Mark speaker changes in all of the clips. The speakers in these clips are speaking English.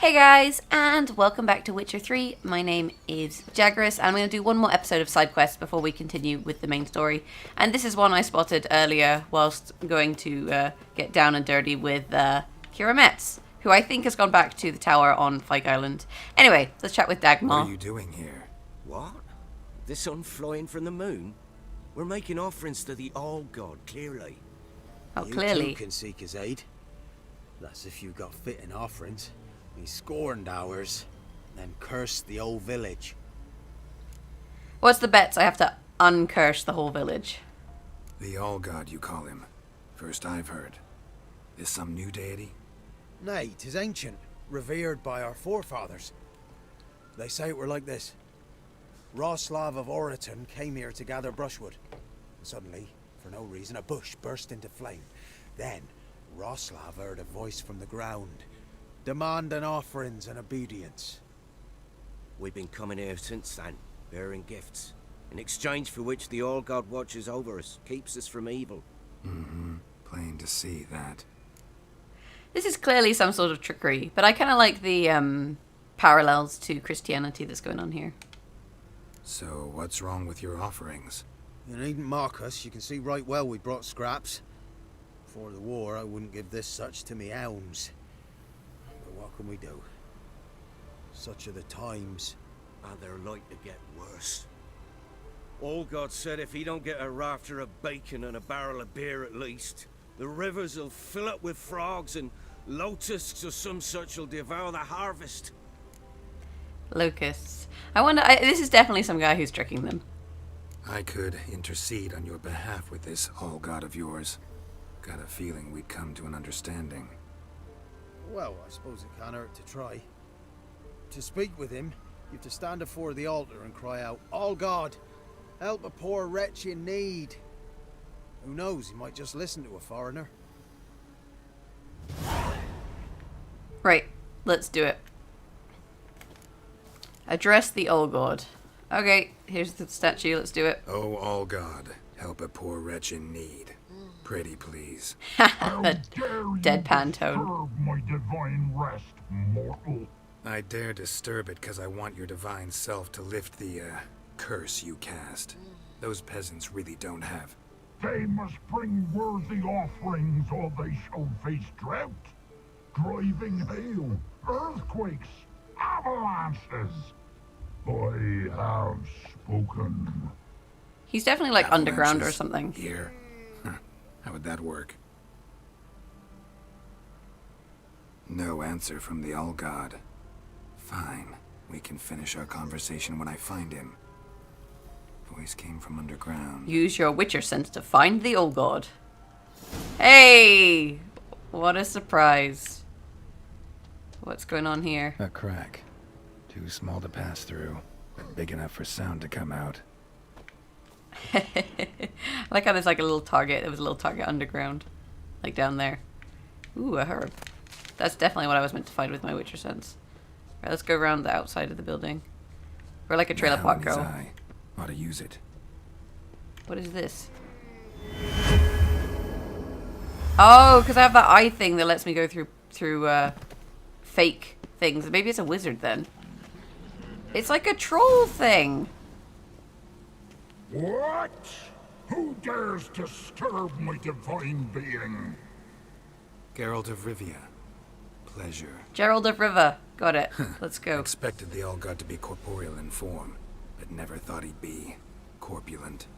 Speaker 1: Hey guys, and welcome back to Witcher 3. My name is Jaggerous, and I'm going to do one more episode of side quests before we continue with the main story. And this is one I spotted earlier whilst going to get down and dirty with Kira Metz, who I think has gone back to the tower on Fyke Island. Anyway, let's chat with Dagmar.
Speaker 2: What are you doing here?
Speaker 3: What? The sun flying from the moon? We're making offerings to the All-God, clearly.
Speaker 1: Oh,
Speaker 4: You
Speaker 1: clearly.
Speaker 4: too can seek his aid. That's if you got fitting offerings. He scorned ours, then cursed the old village.
Speaker 1: What's the bets? I have to uncurse the whole village.
Speaker 2: The All-God, you call him. First I've heard. Is some new deity?
Speaker 4: Nay, 'tis ancient, revered by our forefathers. They say it were like this. Roslav of Oriton came here to gather brushwood. And suddenly, for no reason, a bush burst into flame. Then, Roslav heard a voice from the ground, demanding offerings and obedience.
Speaker 3: We've been coming here since then, bearing gifts, in exchange for which the All-God watches over us, keeps us from evil.
Speaker 2: Mm-hmm. Plain to see that.
Speaker 1: This is clearly some sort of trickery, but I kind of like the parallels to Christianity that's going on here.
Speaker 2: So, what's wrong with your offerings?
Speaker 4: You needn't mock us, you can see right well we brought scraps. Before the war, I wouldn't give this such to me hounds. But what can we do? Such are the times.
Speaker 3: And they're like to get worse. All-God said if he don't get a rafter of bacon and a barrel of beer at least, the rivers will fill up with frogs and locusts or some such will devour the harvest.
Speaker 1: Locusts. I wonder, this is definitely some guy who's tricking them.
Speaker 2: I could intercede on your behalf with this All-God of yours. Got a feeling we'd come to an understanding.
Speaker 4: Well, I suppose it can't hurt to try. To speak with him, you have to stand before the altar and cry out, "All God, help a poor wretch in need." Who knows, he might just listen to a foreigner.
Speaker 1: Right, let's do it. Address the Old God. Okay, here's the statue, let's do it.
Speaker 2: Oh, All-God, help a poor wretch in need. Pretty please.
Speaker 1: The deadpan tone.
Speaker 5: My divine rest, mortal.
Speaker 2: I dare disturb it because I want your divine self to lift the, curse you cast. Those peasants really don't have.
Speaker 5: They must bring worthy offerings or they shall face drought, driving hail, earthquakes, avalanches. I have spoken.
Speaker 1: He's definitely like underground or
Speaker 2: Avalanches
Speaker 1: something.
Speaker 2: Here? Huh. How would that work? No answer from the All-God. Fine. We can finish our conversation when I find him. Voice came from underground.
Speaker 1: Use your Witcher sense to find the Old God. Hey! What a surprise. What's going on here?
Speaker 2: A crack. Too small to pass through, but big enough for sound to come out.
Speaker 1: I like how there's like a little target. There was a little target underground. Like down there. Ooh, a herb. That's definitely what I was meant to find with my Witcher sense. Right, let's go around the outside of the building. We're like a trailer
Speaker 2: Now
Speaker 1: park
Speaker 2: in his
Speaker 1: girl.
Speaker 2: eye. Ought to use it.
Speaker 1: What is this? Oh, because I have that eye thing that lets me go through fake things. Maybe it's a wizard then. It's like a troll thing.
Speaker 5: What? Who dares disturb my divine being?
Speaker 2: Geralt of Rivia. Pleasure.
Speaker 1: Gerald of River. Got it. Let's go.
Speaker 2: Expected the All-God to be corporeal in form, but never thought he'd be corpulent.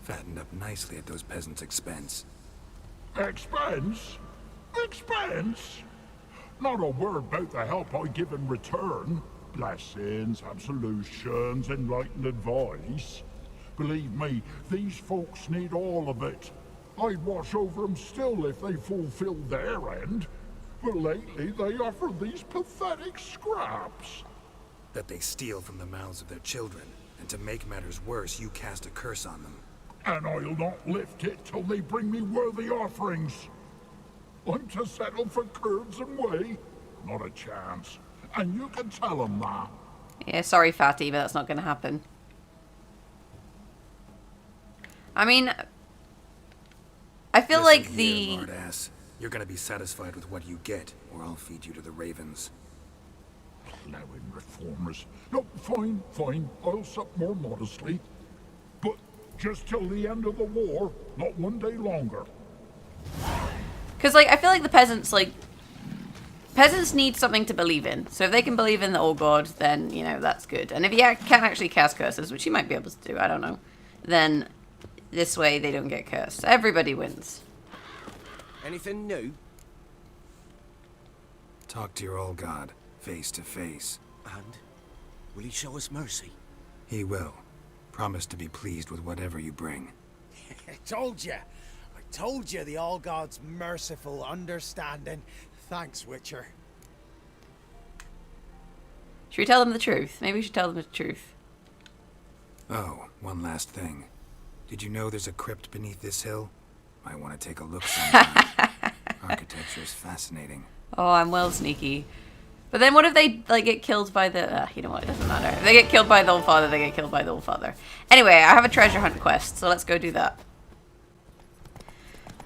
Speaker 2: Fattened up nicely at those peasants' expense.
Speaker 5: Expense? Expense? Not a word about the help I give in return. Blessings, absolutions, enlightened advice. Believe me, these folks need all of it. I'd watch over them still if they fulfilled their end. But lately they offer these pathetic scraps.
Speaker 2: That they steal from the mouths of their children, and to make matters worse, you cast a curse on them.
Speaker 5: And I'll not lift it till they bring me worthy offerings. I'm to settle for curds and whey? Not a chance. And you can tell them that.
Speaker 1: Yeah, sorry, Fatty, but that's not going to happen. I mean, I feel
Speaker 2: Listen
Speaker 1: like
Speaker 2: here,
Speaker 1: the...
Speaker 2: lord ass. You're gonna be satisfied with what you get, or I'll feed you to the ravens.
Speaker 5: Plowing reformers. No, fine, fine. I'll sup more modestly. But just till the end of the war, not one day longer.
Speaker 1: Because, like, I feel like the peasants, like, peasants need something to believe in. So if they can believe in the old god, then, you know, that's good. And if you can actually cast curses, which you might be able to do, I don't know, then this way they don't get cursed. Everybody wins.
Speaker 3: Anything new?
Speaker 2: Talk to your old god, face to face.
Speaker 3: And will he show us mercy?
Speaker 2: He will. Promise to be pleased with whatever you bring.
Speaker 4: I told you. I told you the All God's merciful, understanding. Thanks, Witcher.
Speaker 1: Should we tell them the truth? Maybe we should tell them the truth.
Speaker 2: Oh, one last thing. Did you know there's a crypt beneath this hill? Might want to take a look sometime. Architecture is fascinating.
Speaker 1: Oh, I'm well sneaky. But then what if they, like, get killed by the... you know what, it doesn't matter. If they get killed by the Old Father, they get killed by the Old Father. Anyway, I have a treasure hunt quest, so let's go do that.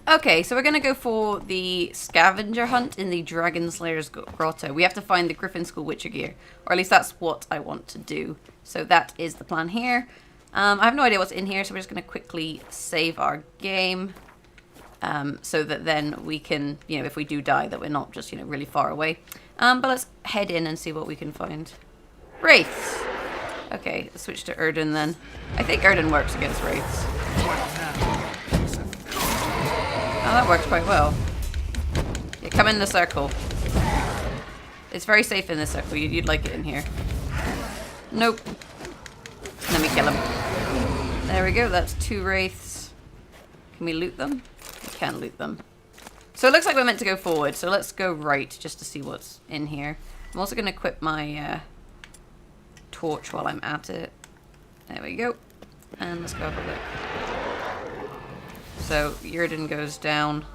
Speaker 1: Okay, so we're going to go for the scavenger hunt in the Dragon Slayer's Grotto. We have to find the Griffin School Witcher gear. Or at least that's what I want to do. So that is the plan here. I have no idea what's in here, so we're just going to quickly save our game. So that then we can, you know, if we do die, that we're not just, you know, really far away. But let's head in and see what we can find. Wraiths! Okay, let's switch to Erden then. I think Erden works against Wraiths. Oh, that works quite well. Yeah, come in the circle. It's very safe in this circle. You'd like it in here. Nope. Let me kill him. There we go, that's 2 Wraiths. Can we loot them? We can loot them. So it looks like we're meant to go forward, so let's go right just to see what's in here. I'm also going to equip my torch while I'm at it. There we go. And let's go have a look. So Yrden goes down.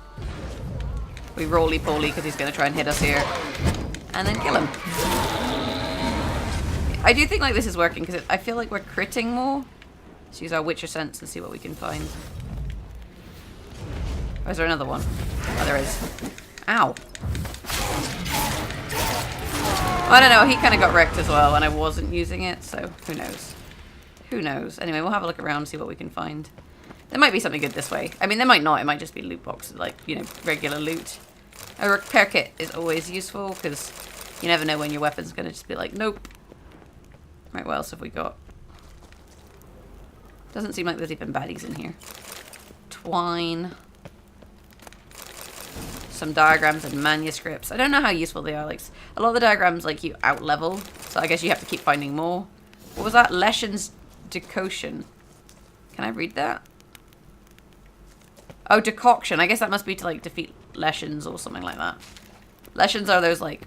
Speaker 1: We roly-poly because he's going to try and hit us here. And then kill him. I do think like this is working because I feel like we're critting more. Let's use our Witcher sense and see what we can find. Oh, is there another one? Oh, there is. Ow. I don't know, he kind of got wrecked as well and I wasn't using it, so who knows. Who knows. Anyway, we'll have a look around and see what we can find. There might be something good this way. I mean, there might not. It might just be loot boxes, like, you know, regular loot. A repair kit is always useful because you never know when your weapon's going to just be like, nope. Right, what else have we got? Doesn't seem like there's even baddies in here. Twine. Some diagrams and manuscripts. I don't know how useful they are. Like, a lot of the diagrams, like, you out-level. So I guess you have to keep finding more. What was that? Leshen's Decoction. Can I read that? Oh, Decoction. I guess that must be to, like, defeat Leshens or something like that. Leshens are those, like,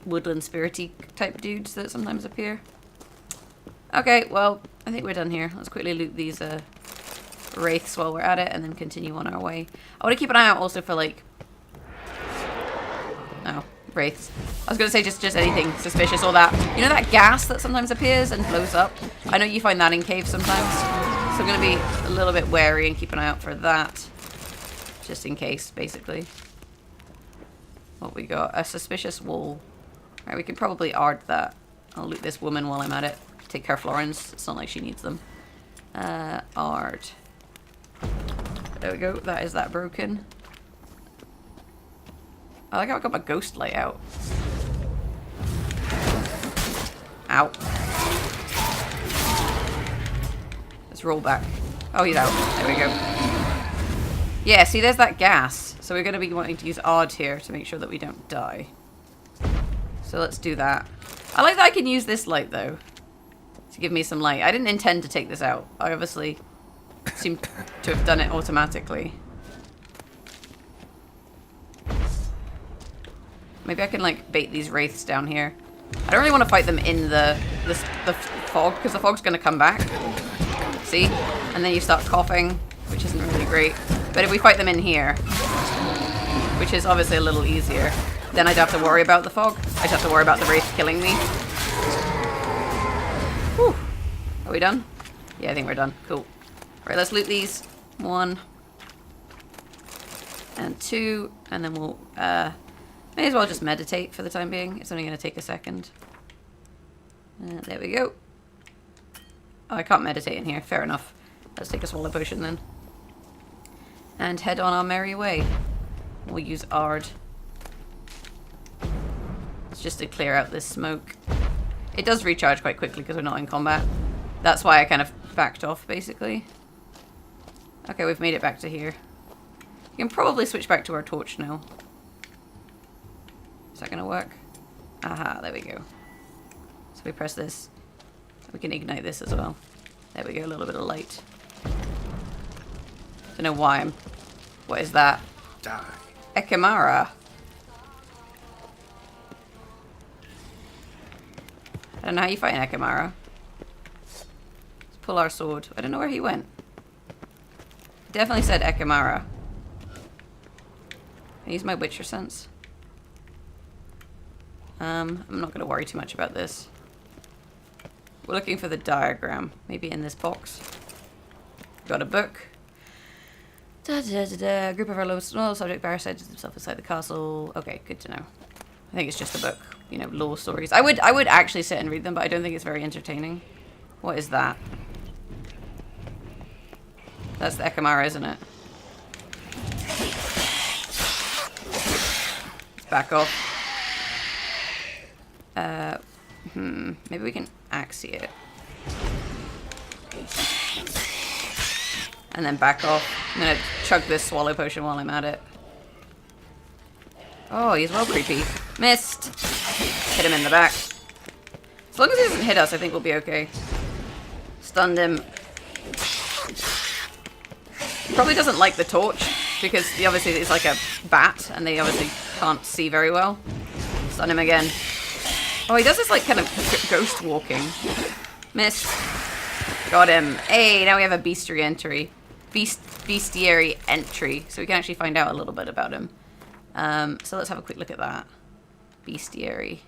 Speaker 1: woodland spirity type dudes that sometimes appear. Okay, well, I think we're done here. Let's quickly loot these wraiths while we're at it and then continue on our way. I want to keep an eye out also for, like... Oh, wraiths. I was going to say just anything suspicious or that. You know that gas that sometimes appears and blows up? I know you find that in caves sometimes. So I'm going to be a little bit wary and keep an eye out for that. Just in case, basically. What we got? A suspicious wall. Alright, we can probably ard that. I'll loot this woman while I'm at it. Take her florins. It's not like she needs them. Ard. There we go. That is that broken. I like how I got my ghost light out. Ow. Let's roll back. Oh, he's out. There we go. Yeah, see, there's that gas. So we're going to be wanting to use Ard here to make sure that we don't die. So let's do that. I like that I can use this light, though, to give me some light. I didn't intend to take this out. I obviously seem to have done it automatically. Maybe I can, like, bait these wraiths down here. I don't really want to fight them in the fog, because the fog's going to come back. See? And then you start coughing, which isn't really great. But if we fight them in here, which is obviously a little easier, then I don't have to worry about the fog. I just have to worry about the wraith killing me. Whew. Are we done? Yeah, I think we're done. Cool. Right, let's loot these. 1. And 2. And then we'll... may as well just meditate for the time being. It's only going to take a second. There we go. Oh, I can't meditate in here. Fair enough. Let's take a swallow potion then. And head on our merry way. We'll use Ard. It's just to clear out this smoke. It does recharge quite quickly because we're not in combat. That's why I kind of backed off, basically. Okay, we've made it back to here. We can probably switch back to our torch now. Is that going to work? Aha, there we go. So we press this. We can ignite this as well. There we go, a little bit of light. Don't know why I'm... What is that?
Speaker 2: Die.
Speaker 1: Ekimara. I don't know how you fight an Ekimara. Let's pull our sword. I don't know where he went. Definitely said Ekimara. I use my Witcher sense. I'm not going to worry too much about this. We're looking for the diagram. Maybe in this box. Got a book. A group of our low subject barricaded themselves inside the castle. Okay, good to know. I think it's just a book. You know, lore stories. I would actually sit and read them, but I don't think it's very entertaining. What is that? That's the Ekimara, isn't it? Let's back off. Maybe we can axe it. And then back off. I'm gonna chug this swallow potion while I'm at it. Oh, he's well creepy. Missed! Hit him in the back. As long as he doesn't hit us, I think we'll be okay. Stunned him. He probably doesn't like the torch, because he obviously is like a bat, and they obviously can't see very well. Stun him again. Oh, he does this like kind of ghost walking. Missed. Got him. Hey, now we have a bestiary entry. Bestiary entry. So we can actually find out a little bit about him. So let's have a quick look at that. Bestiary.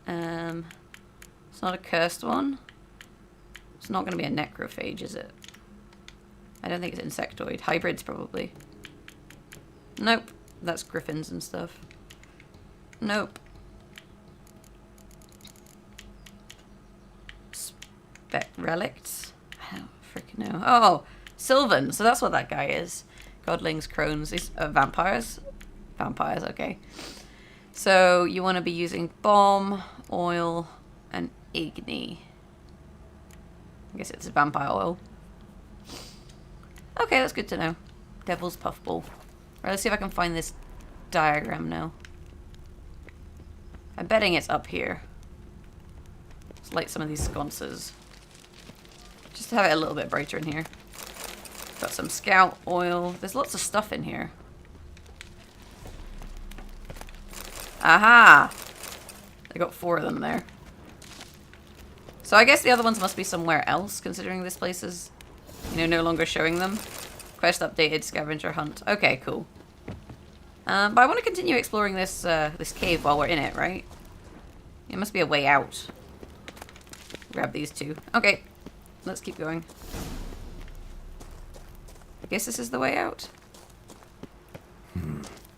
Speaker 1: It's not a cursed one. It's not going to be a necrophage, is it? I don't think it's insectoid. Hybrids, probably. Nope. That's griffins and stuff. Nope. Relicts? I don't freaking know. Oh, Sylvan. So that's what that guy is. Godlings, crones. These are vampires. Vampires, okay. So you want to be using bomb, oil, and igni. I guess it's vampire oil. Okay, that's good to know. Devil's puffball. Right, let's see if I can find this diagram now. I'm betting it's up here. Let's light some of these sconces. Just to have it a little bit brighter in here. Got some scout oil. There's lots of stuff in here. Aha! They got 4 of them there. So I guess the other ones must be somewhere else, considering this place is, you know, no longer showing them. Quest updated, scavenger hunt. Okay, cool. But I want to continue exploring this this cave while we're in it, right? It must be a way out. Grab these 2. Okay, let's keep going. I guess this is the way out.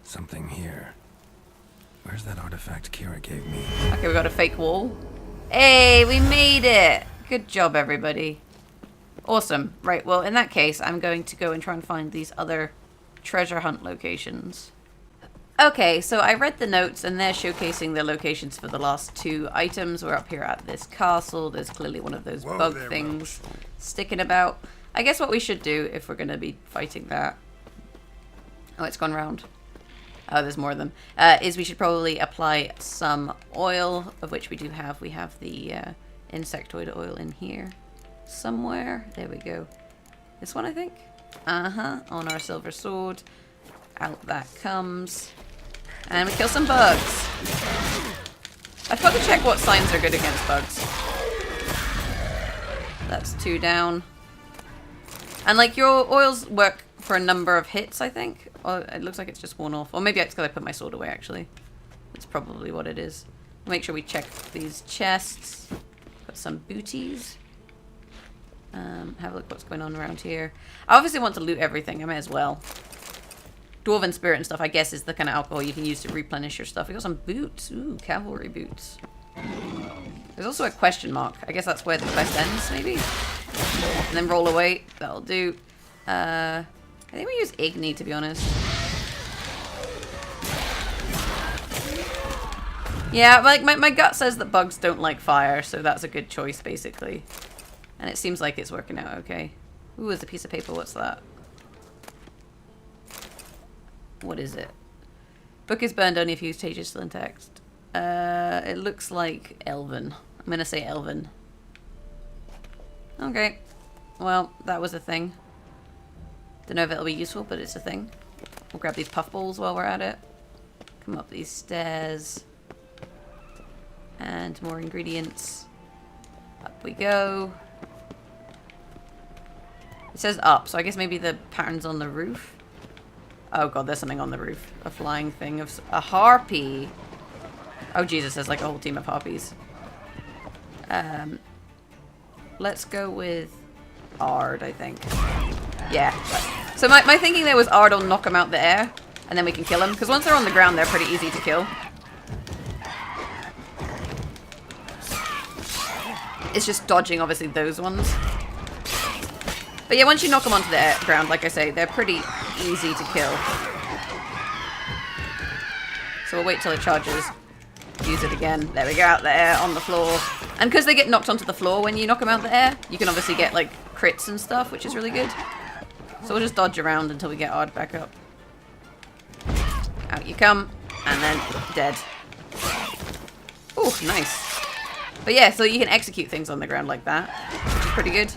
Speaker 2: Something here. Where's that artifact Kira gave me?
Speaker 1: Okay, we got a fake wall. Hey, we made it! Good job, everybody. Awesome. Right, well, in that case, I'm going to go and try and find these other treasure hunt locations. Okay, so I read the notes, and they're showcasing the locations for the last 2 items. We're up here at this castle. There's clearly one of those bug things sticking about. I guess what we should do, if we're going to be fighting that... Oh, it's gone round. Oh, there's more of them. Is we should probably apply some oil, of which we do have. We have the insectoid oil in here somewhere. There we go. This one, I think. On our silver sword. Out that comes. And we kill some bugs. I've got to check what signs are good against bugs. That's 2 down. And like your oils work for a number of hits, I think. Or it looks like it's just worn off. Or maybe it's because I put my sword away, actually. That's probably what it is. Make sure we check these chests. Got some booties. Have a look what's going on around here. I obviously want to loot everything. I may as well. Dwarven spirit and stuff, I guess, is the kind of alcohol you can use to replenish your stuff. We got some boots. Ooh, cavalry boots. There's also a question mark. I guess that's where the quest ends, maybe? And then roll away. That'll do. I think we use Igni, to be honest. Yeah, like my gut says that bugs don't like fire, so that's a good choice, basically. And it seems like it's working out okay. Ooh, there's a piece of paper. What's that? What is it? Book is burned only if used pages still in text. It looks like Elven. I'm gonna say Elven. Okay. Well, that was a thing. Don't know if it'll be useful, but it's a thing. We'll grab these puffballs while we're at it. Come up these stairs. And more ingredients. Up we go. It says up, so I guess maybe the pattern's on the roof. Oh god, there's something on the roof. A flying thing of... a harpy! Oh Jesus, there's like a whole team of harpies. Let's go with Ard, I think. Yeah. So my thinking there was Ard will knock them out the air, and then we can kill them. Because once they're on the ground, they're pretty easy to kill. It's just dodging, obviously, those ones. But yeah, once you knock them onto the ground, like I say, they're pretty easy to kill. So we'll wait till it charges. Use it again. There we go, out there, on the floor. And because they get knocked onto the floor when you knock them out the air, you can obviously get, like, crits and stuff, which is really good. So we'll just dodge around until we get Ard back up. Out you come, and then dead. Ooh, nice. But yeah, so you can execute things on the ground like that, which is pretty good.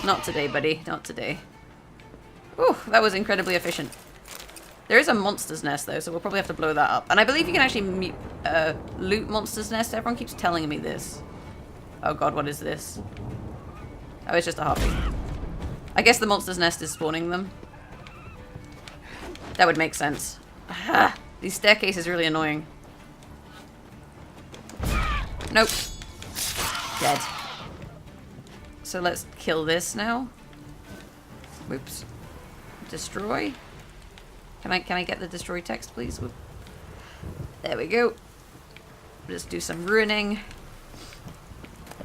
Speaker 1: Not today, buddy. Not today. Ooh, that was incredibly efficient. There is a monster's nest, though, so we'll probably have to blow that up. And I believe you can actually loot monster's nest. Everyone keeps telling me this. Oh god, what is this? Oh, it's just a harpy. I guess the monster's nest is spawning them. That would make sense. Ah, these staircases are really annoying. Nope. Dead. So let's kill this now. Whoops. Destroy. Can I get the destroy text, please? Whoop. There we go. Just do some ruining.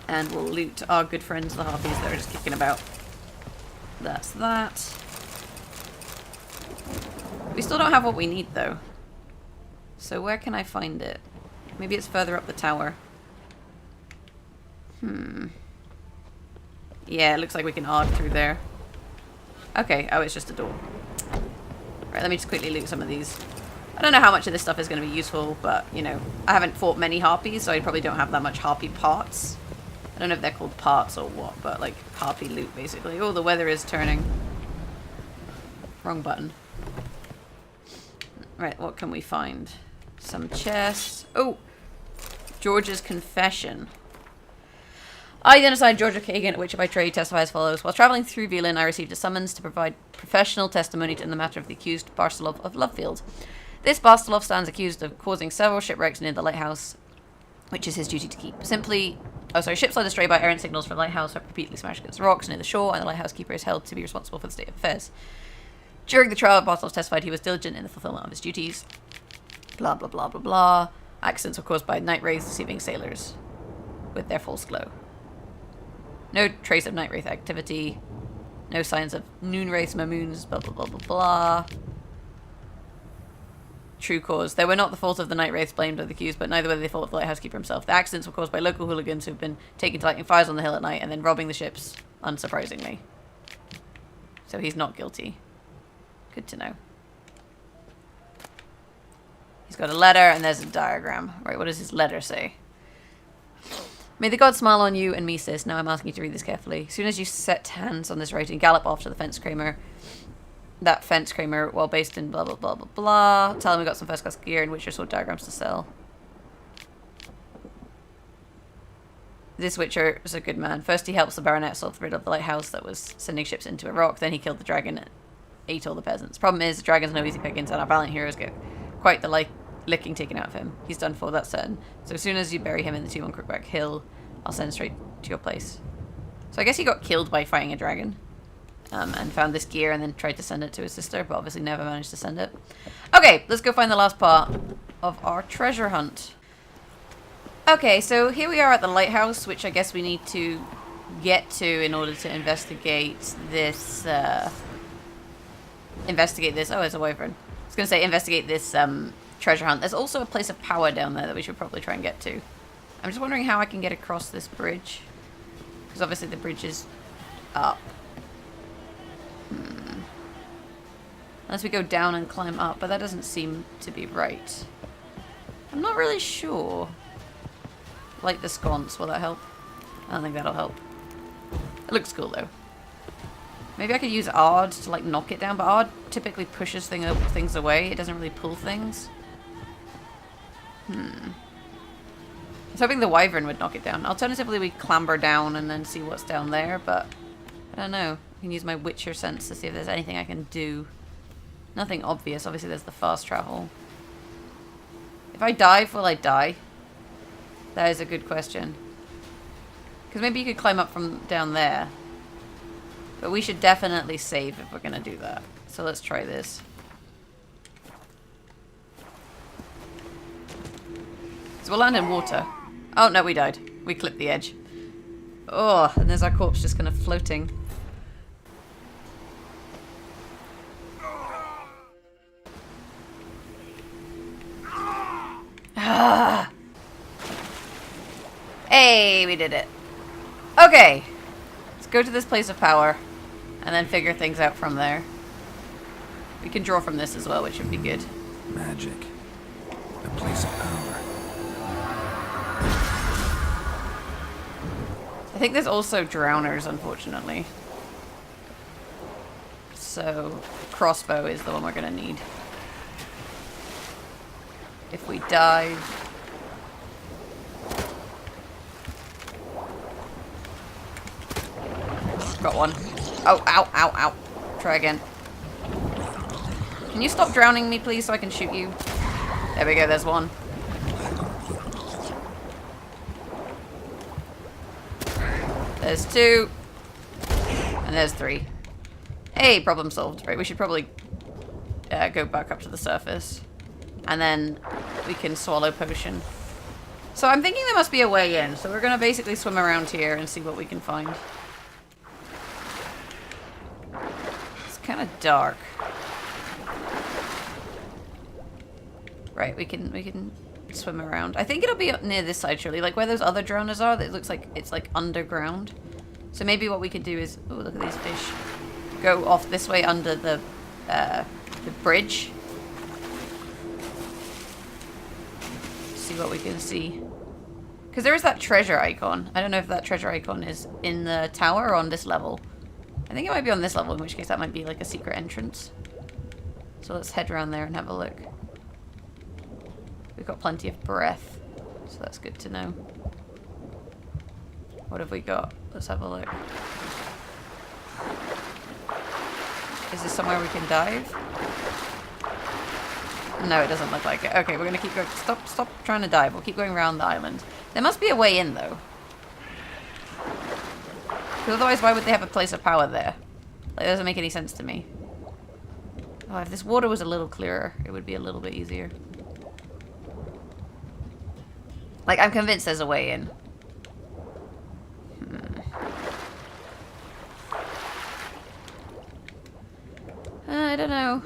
Speaker 1: And we'll loot our good friends, the harpies that are just kicking about. That's that. We still don't have what we need, though. So where can I find it? Maybe it's further up the tower. Yeah, it looks like we can arc through there. Okay, oh, it's just a door. Right, let me just quickly loot some of these. I don't know how much of this stuff is going to be useful, but, you know, I haven't fought many harpies, so I probably don't have that much harpy parts. I don't know if they're called parts or what, but, like, harpy loot, basically. Oh, the weather is turning. Wrong button. Right, what can we find? Some chests. Oh! George's confession. I identified George Kagan, which by trade testifies as follows. While travelling through Velan, I received a summons to provide professional testimony in the matter of the accused Barcelov of Lovefield. This Barcelov stands accused of causing several shipwrecks near the lighthouse, which is his duty to keep. Ships led astray by errant signals from the lighthouse are repeatedly smashed against rocks near the shore, and the lighthouse keeper is held to be responsible for the state of affairs. During the trial, Barcelov testified he was diligent in the fulfillment of his duties. Blah, blah, blah, blah, blah. Accidents were caused by night wraiths deceiving sailors with their false glow. No trace of night wraith activity. No signs of noon wraiths, mamoons, blah, blah, blah, blah, blah. True cause. They were not the fault of the night wraiths blamed by the accused, but neither were they the fault of the lighthouse keeper himself. The accidents were caused by local hooligans who've been taken to lighting fires on the hill at night and then robbing the ships, unsurprisingly. So he's not guilty. Good to know. He's got a letter and there's a diagram. Right, what does his letter say? May the gods smile on you and me, sis. Now I'm asking you to read this carefully. As soon as you set hands on this writing, gallop off to the fence kramer. That fence kramer, while based in blah, blah, blah, blah, blah. Tell him we got some first class gear and Witcher sword diagrams to sell. This Witcher is a good man. First he helps the baronet solve the riddle of the lighthouse that was sending ships into a rock. Then he killed the dragon and ate all the peasants. Problem is, the dragon's no easy pickings and our valiant heroes get quite the licking taken out of him. He's done for, that's certain. So as soon as you bury him in the tomb on Crookback Hill, I'll send straight to your place. So I guess he got killed by fighting a dragon. And found this gear and then tried to send it to his sister, but obviously never managed to send it. Okay, let's go find the last part of our treasure hunt. Okay, so here we are at the lighthouse, which I guess we need to get to in order to investigate this, Oh, it's a wyvern. I was going to say investigate this, treasure hunt. There's also a place of power down there that we should probably try and get to. I'm just wondering how I can get across this bridge. Because obviously the bridge is up. Unless we go down and climb up, but that doesn't seem to be right. I'm not really sure. Like the sconce, will that help? I don't think that'll help. It looks cool though. Maybe I could use Ard to like knock it down, but Ard typically pushes things away. It doesn't really pull things. I was hoping the wyvern would knock it down. Alternatively, we clamber down and then see what's down there, but I don't know. I can use my Witcher sense to see if there's anything I can do. Nothing obvious. Obviously, there's the fast travel. If I dive, will I die? That is a good question. Because maybe you could climb up from down there. But we should definitely save if we're going to do that. So let's try this. So we'll land in water. Oh, no, we died. We clipped the edge. Oh, and there's our corpse just kind of floating. Ah. Hey, we did it. Okay. Let's go to this place of power and then figure things out from there. We can draw from this as well, which would be good.
Speaker 2: Magic. A place of power.
Speaker 1: I think there's also drowners, unfortunately. So, crossbow is the one we're going to need. If we dive... Got one. Oh, ow, ow, ow. Try again. Can you stop drowning me, please, so I can shoot you? There we go, there's one. There's two. And there's three. Hey, problem solved. Right, we should probably go back up to the surface. And then we can swallow potion. So I'm thinking there must be a way in. So we're going to basically swim around here and see what we can find. It's kind of dark. Right, we can swim around. I think it'll be up near this side, surely. Like where those other drowners are, it looks like it's like underground. So maybe what we could do is... Oh, look at these fish. Go off this way under the bridge. See what we can see. Because there is that treasure icon. I don't know if that treasure icon is in the tower or on this level. I think it might be on this level, in which case that might be like a secret entrance. So let's head around there and have a look. We've got plenty of breath, so that's good to know. What have we got? Let's have a look. Is this somewhere we can dive? No, it doesn't look like it. Okay, we're gonna keep going. Stop trying to dive. We'll keep going around the island. There must be a way in, though. Because otherwise, why would they have a place of power there? Like, it doesn't make any sense to me. Oh, if this water was a little clearer, it would be a little bit easier. Like, I'm convinced there's a way in. I don't know.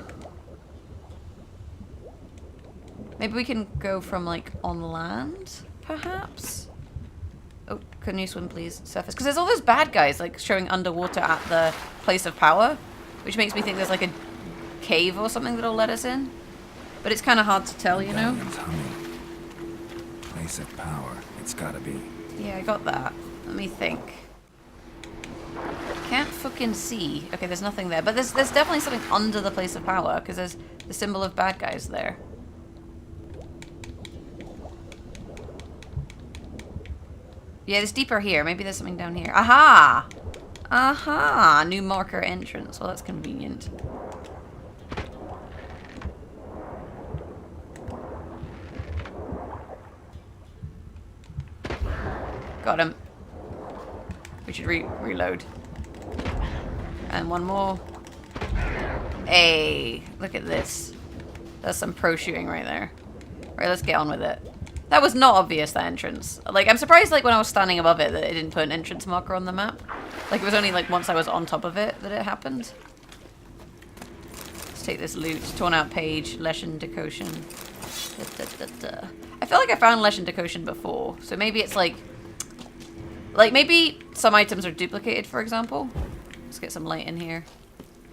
Speaker 1: Maybe we can go from, like, on land, perhaps? Oh, can you swim, please? Surface. Because there's all those bad guys, like, showing underwater at the place of power, which makes me think there's, like, a cave or something that'll let us in. But it's kind of hard to tell, you know?
Speaker 2: Place of power. It's gotta be.
Speaker 1: Yeah, I got that. Let me think. Can't fucking see. Okay, there's nothing there. But there's definitely something under the place of power, because there's the symbol of bad guys there. Yeah, it's deeper here. Maybe there's something down here. Aha! Aha! New marker entrance. Well, that's convenient. Got him. We should reload. And one more. Hey, look at this. That's some pro shooting right there. Right, let's get on with it. That was not obvious, that entrance. Like, I'm surprised, like, when I was standing above it that it didn't put an entrance marker on the map. Like, it was only, like, once I was on top of it that it happened. Let's take this loot. Torn out page. Leshen Decotion. I feel like I found Leshen Decotion before. So maybe it's, like, maybe some items are duplicated, for example. Let's get some light in here.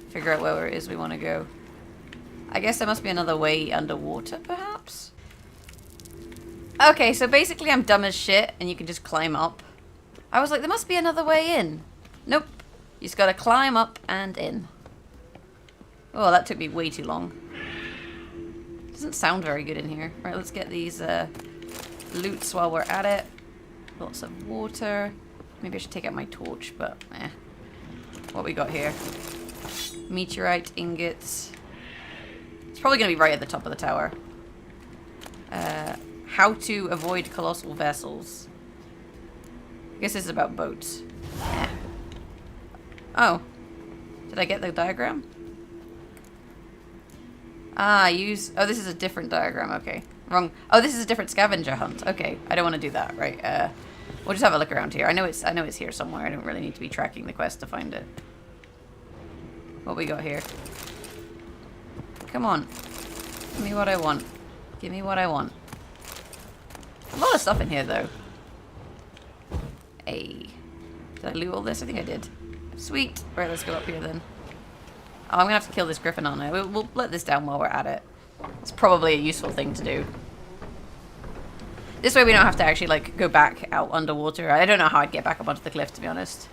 Speaker 1: Figure out where it is we want to go. I guess there must be another way underwater, perhaps? Okay, so basically I'm dumb as shit, and you can just climb up. I was like, there must be another way in. Nope. You just gotta climb up and in. Oh, that took me way too long. Doesn't sound very good in here. Right, let's get these loots while we're at it. Lots of water. Maybe I should take out my torch, but eh. What we got here? Meteorite ingots. It's probably gonna be right at the top of the tower. How to avoid colossal vessels. I guess this is about boats. Eh. Oh. Did I get the diagram? Ah, use... Oh, this is a different diagram. Okay. Wrong. Oh, this is a different scavenger hunt. Okay. I don't want to do that. Right. We'll just have a look around here. I know it's here somewhere. I don't really need to be tracking the quest to find it. What we got here? Come on. Give me what I want. Give me what I want. A lot of stuff in here, though. Hey. Did I loot all this? I think I did. Sweet. Right, let's go up here, then. Oh, I'm gonna have to kill this griffin, aren't I? We'll let this down while we're at it. It's probably a useful thing to do. This way we don't have to actually, like, go back out underwater. I don't know how I'd get back up onto the cliff, to be honest.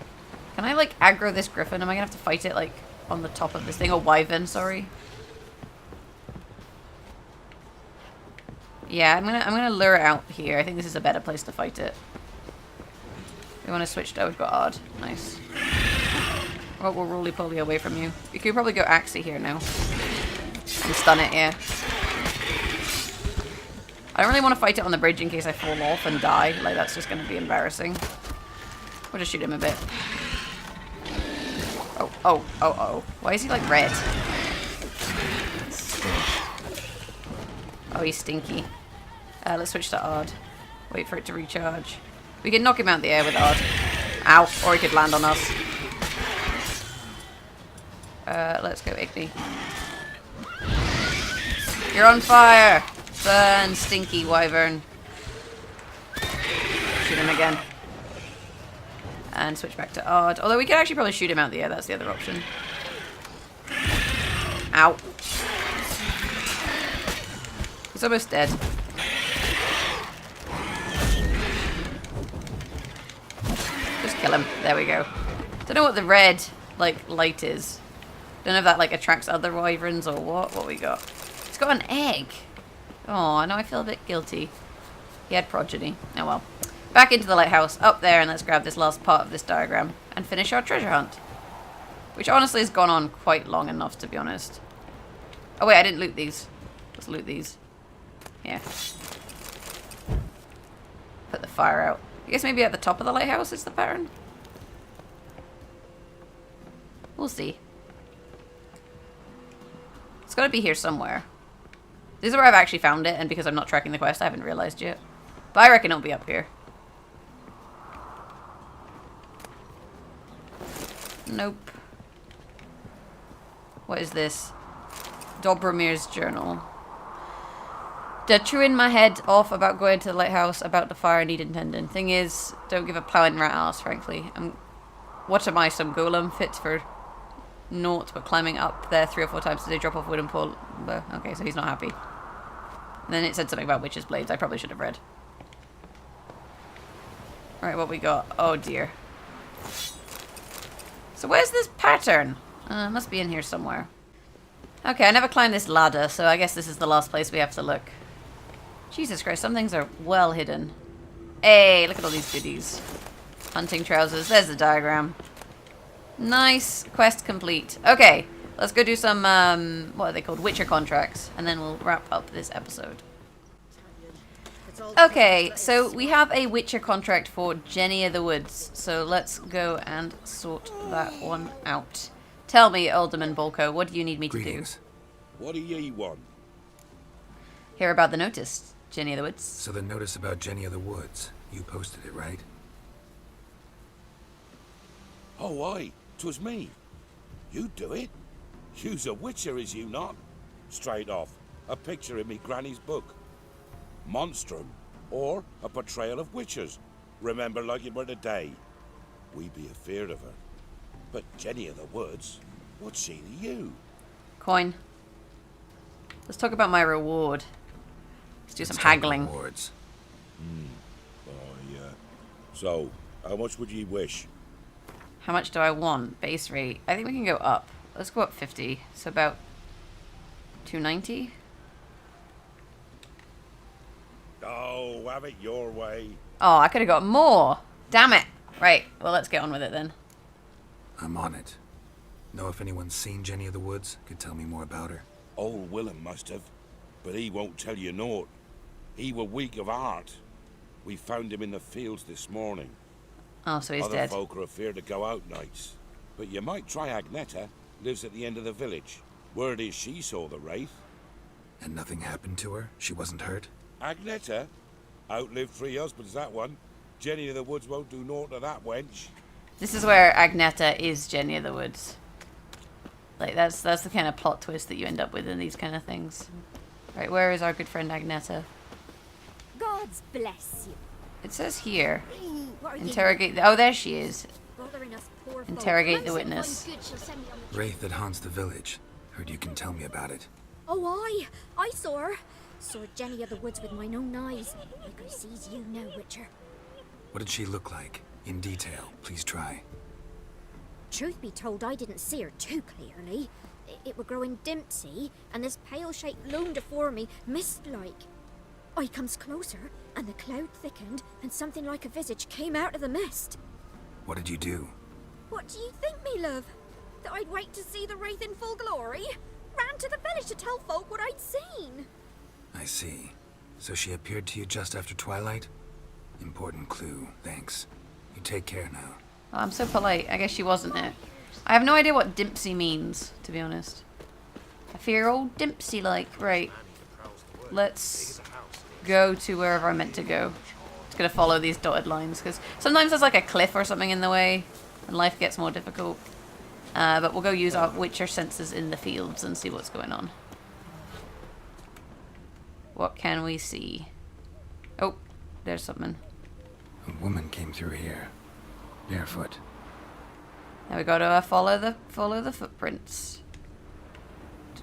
Speaker 1: Can I, like, aggro this griffin? Am I gonna have to fight it, like, on the top of this thing? Or wyvern, sorry. Yeah, I'm gonna lure it out here. I think this is a better place to fight it. We want to switch to... Oh, we've got odd. Nice. Well, we'll roly-poly away from you. You could probably go Axie here now. And stun it, yeah. I don't really want to fight it on the bridge in case I fall off and die. Like, that's just going to be embarrassing. We'll just shoot him a bit. Oh. Why is he, like, red? Oh, he's stinky. Let's switch to odd. Wait for it to recharge. We can knock him out the air with odd. Ow. Or he could land on us. Let's go Igni. You're on fire! Burn, stinky wyvern. Shoot him again. And switch back to odd. Although we could actually probably shoot him out the air. That's the other option. Ow. He's almost dead. Just kill him. There we go. Don't know what the red, like, light is. Don't know if that, like, attracts other wyverns or what. What we got? It's got an egg. Oh, now I feel a bit guilty. He had progeny. Oh well. Back into the lighthouse. Up there, and let's grab this last part of this diagram and finish our treasure hunt. Which honestly has gone on quite long enough, to be honest. Oh wait, I didn't loot these. Let's loot these. Yeah. Put the fire out. I guess maybe at the top of the lighthouse is the pattern. We'll see. It's got to be here somewhere. This is where I've actually found it, and because I'm not tracking the quest, I haven't realized yet. But I reckon it'll be up here. Nope. What is this? Dobromir's journal. They're chewing my head off about going to the lighthouse, about the fire need intending. Thing is, don't give a plowing rat ass, frankly. What am I, some golem fit for naught but climbing up there 3 or 4 times today, drop off wood and pull... Okay, so he's not happy. And then it said something about witch's blades. I probably should have read. Right, what we got? Oh dear. So where's this pattern? It must be in here somewhere. Okay, I never climbed this ladder, so I guess this is the last place we have to look. Jesus Christ, some things are well hidden. Hey, look at all these goodies. Hunting trousers. There's the diagram. Nice. Quest complete. Okay, let's go do some, what are they called? Witcher contracts. And then we'll wrap up this episode. Okay, so we have a Witcher contract for Jenny of the Woods. So let's go and sort that one out. Tell me, Alderman Bolko, what do you need me to do?
Speaker 2: Greetings.
Speaker 6: What do ye want?
Speaker 1: Hear about the notice. Jenny of the Woods.
Speaker 2: So the notice about Jenny of the Woods, you posted it, right?
Speaker 3: Oh, aye, 'twas me. You do it? You's a witcher, is you not? Straight off, a picture in me granny's book. Monstrum, or a portrayal of witchers. Remember like it were the day. We be afeard of her. But Jenny of the Woods, what's she to you?
Speaker 1: Coin. Let's talk about my reward. Let's do some
Speaker 2: Let's talk
Speaker 1: haggling.
Speaker 2: rewards.
Speaker 3: Oh, yeah. So, how much would ye wish?
Speaker 1: How much do I want? Base rate. I think we can go up. Let's go up 50. So about 290.
Speaker 3: Oh, have it your way.
Speaker 1: Oh, I could have got more. Damn it. Right. Well, let's get on with it then.
Speaker 2: I'm on it. Know if anyone's seen Jenny of the Woods? Could tell me more about her.
Speaker 3: Old Willem must have, but he won't tell you naught. He were weak of heart. We found him in the fields this morning.
Speaker 1: Oh, so he's
Speaker 3: Other
Speaker 1: dead.
Speaker 3: folk are afeard to go out nights. But you might try Agneta, lives at the end of the village. Word is she saw the wraith.
Speaker 2: And nothing happened to her? She wasn't hurt?
Speaker 3: Agneta? Outlived 3 husbands, that one. Jenny of the Woods won't do naught to that wench.
Speaker 1: This is where Agneta is Jenny of the Woods. Like, that's the kind of plot twist that you end up with in these kind of things. Right, where is our good friend Agneta?
Speaker 6: Gods bless you.
Speaker 1: It says here.
Speaker 6: What are
Speaker 1: Interrogate. Oh, there she is.
Speaker 6: you bothering us poor folk?
Speaker 1: Interrogate the
Speaker 6: Mum said
Speaker 1: witness.
Speaker 6: one good she'll send me on the
Speaker 2: Wraith that haunts the village. Heard you can tell me about it.
Speaker 6: Oh, I saw her. Saw Jenny of the Woods with mine own eyes. Like I sees you now, Witcher.
Speaker 2: What did she look like? In detail, please try.
Speaker 6: Truth be told, I didn't see her too clearly. It were growing dimpsy, and this pale shape loomed afore me, mist-like. I comes closer, and the cloud thickened, and something like a visage came out of the mist.
Speaker 2: What did you do?
Speaker 6: What do you think, me love? That I'd wait to see the wraith in full glory? Ran to the village to tell folk what I'd seen.
Speaker 2: I see. So she appeared to you just after twilight? Important clue, thanks. You take care now.
Speaker 1: Oh, I'm so polite. I guess she wasn't it. I have no idea what Dimpsy means, to be honest. I fear old Dimpsy like. Right. Let's go to wherever I'm meant to go. Just gonna follow these dotted lines, because sometimes there's like a cliff or something in the way, and life gets more difficult. But we'll go use our Witcher senses in the fields and see what's going on. What can we see? Oh, there's something.
Speaker 2: A woman came through here. Barefoot.
Speaker 1: Now we gotta follow the footprints.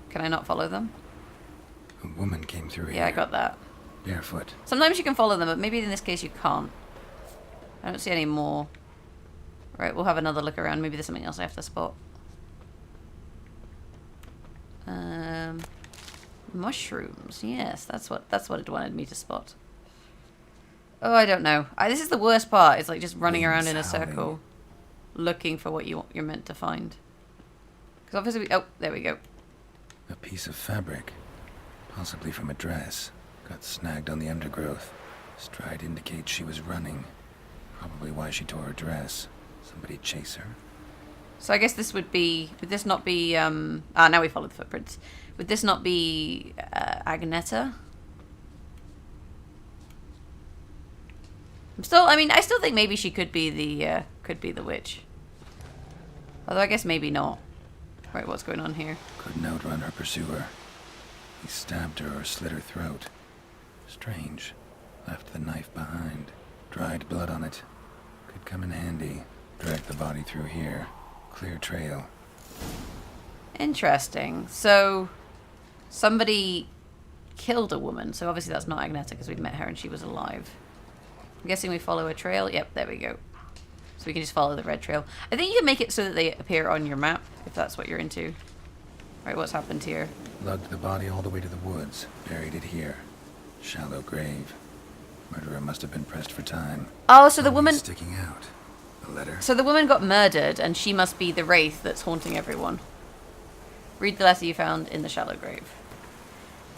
Speaker 1: Can I not follow them?
Speaker 2: A woman came through here.
Speaker 1: Yeah, I got that.
Speaker 2: Barefoot.
Speaker 1: Sometimes you can follow them, but maybe in this case you can't. I don't see any more. Right, we'll have another look around. Maybe there's something else I have to spot. Mushrooms. Yes, that's what it wanted me to spot. Oh, I don't know. This is the worst part. It's like just running around in a circle, looking for what you're meant to find. Because obviously, oh, there we go.
Speaker 2: A piece of fabric. Possibly from a dress. Got snagged on the undergrowth. Stride indicates she was running. Probably why she tore her dress. Somebody chase her.
Speaker 1: So I guess this would be. Would this not be? Now we follow the footprints. Would this not be Agneta? I still think maybe she could be the witch. Although I guess maybe not. Right, what's going on here?
Speaker 2: Couldn't outrun her pursuer. He stabbed her or slit her throat. Strange. Left the knife behind. Dried blood on it. Could come in handy. Dragged the body through here. Clear trail.
Speaker 1: Interesting. So, somebody killed a woman. So obviously that's not Agneta because we've met her and she was alive. I'm guessing we follow a trail. Yep, there we go. So we can just follow the red trail. I think you can make it so that they appear on your map, if that's what you're into. Right, what's happened here?
Speaker 2: Lugged the body all the way to the woods. Buried it here. Shallow grave. Murderer must have been pressed for time.
Speaker 1: Oh, so the woman...
Speaker 2: Sticking out. A letter.
Speaker 1: So the woman got murdered, and she must be the wraith that's haunting everyone. Read the letter you found in the shallow grave.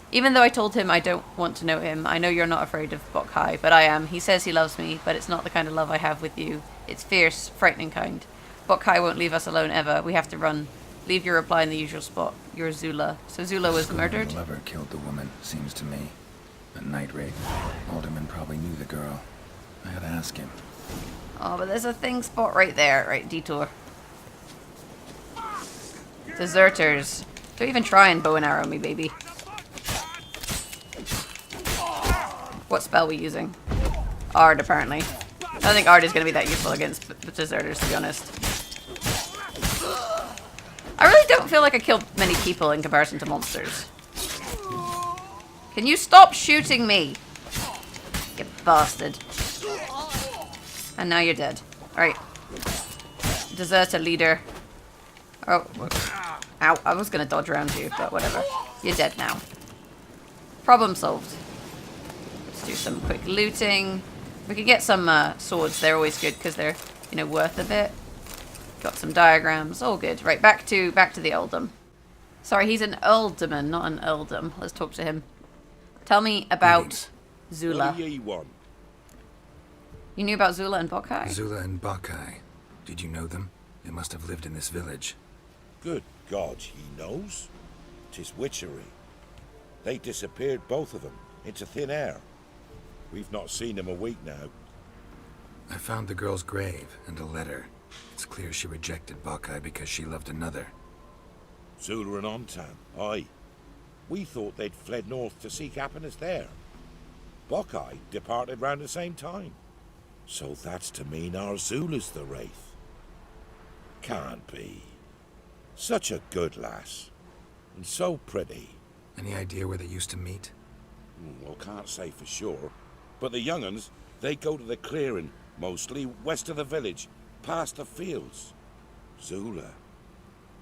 Speaker 1: Even though I told him I don't want to know him, I know you're not afraid of Bokhai, but I am. He says he loves me, but it's not the kind of love I have with you. It's fierce, frightening kind. Bokhai won't leave us alone ever. We have to run. Leave your reply in the usual spot. You're Zula. So Zula was murdered?
Speaker 2: The lover killed the woman, seems to me. A night wraith. Alderman probably knew the girl. I gotta ask him.
Speaker 1: Oh, but there's a thing spot right there. Right, detour. Deserters. Don't even try and bow and arrow me, baby. What spell are we using? Ard, apparently. I don't think Ard is going to be that useful against deserters, to be honest. I really don't feel like I killed many people in comparison to monsters. Can you stop shooting me? You bastard. And now you're dead. Alright. Deserter leader. Oh. Ow. I was going to dodge around you, but whatever. You're dead now. Problem solved. Let's do some quick looting. We could get some swords. They're always good because they're, you know, worth a bit. Got some diagrams. All good. Right, back to the earldom. Sorry, he's an earldoman, not an earldom. Let's talk to him. Tell me about Zula.
Speaker 3: What do ye want?
Speaker 1: You knew about Zula and Bokai?
Speaker 2: Zula and Bakai. Did you know them? They must have lived in this village.
Speaker 7: Good God, he knows. 'Tis witchery. They disappeared, both of them, into thin air. We've not seen them a week now.
Speaker 2: I found the girl's grave and a letter. It's clear she rejected Bakai because she loved another.
Speaker 7: Zula and Ontan, aye. We thought they'd fled north to seek happiness there. Bokai departed round the same time. So that's to mean our Zula's the wraith. Can't be. Such a good lass. And so pretty.
Speaker 2: Any idea where they used to meet?
Speaker 7: Well, can't say for sure. But the young'uns, they go to the clearing, mostly west of the village, past the fields. Zula.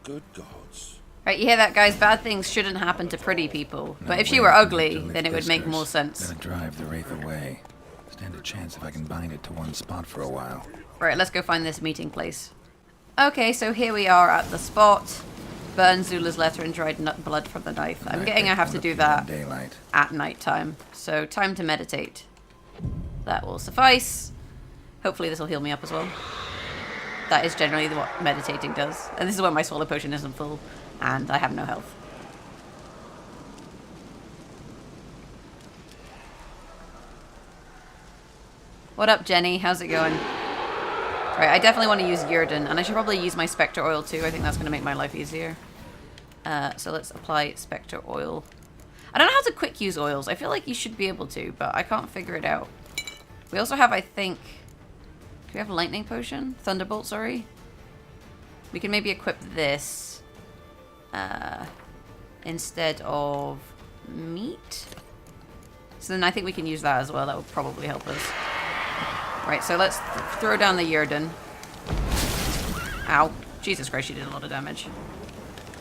Speaker 7: Good gods.
Speaker 1: Right, you hear that, guys? Bad things shouldn't happen to pretty people.
Speaker 2: No
Speaker 1: But if she
Speaker 2: way
Speaker 1: were
Speaker 2: I can
Speaker 1: ugly,
Speaker 2: lift
Speaker 1: then it would make
Speaker 2: whiskers.
Speaker 1: more sense.
Speaker 2: Gotta drive the wraith away. Stand a chance if I can bind it to one spot for a while.
Speaker 1: Right, let's go find this meeting place. Okay, so here we are at the spot. Burn Zula's letter and dried blood from the knife. I'm getting I have to do that
Speaker 2: Daylight.
Speaker 1: at night time. So time to meditate. That will suffice. Hopefully this will heal me up as well. That is generally what meditating does. And this is when my swallow potion isn't full and I have no health. What up, Jenny? How's it going? Right, I definitely want to use Yrden, and I should probably use my Spectre Oil too. I think that's going to make my life easier. So let's apply Spectre Oil. I don't know how to quick use oils. I feel like you should be able to, but I can't figure it out. We also have, I think... Do we have Lightning Potion? Thunderbolt, sorry. We can maybe equip this instead of meat. So then I think we can use that as well. That would probably help us. Right, so let's throw down the Yrden. Ow. Jesus Christ, she did a lot of damage.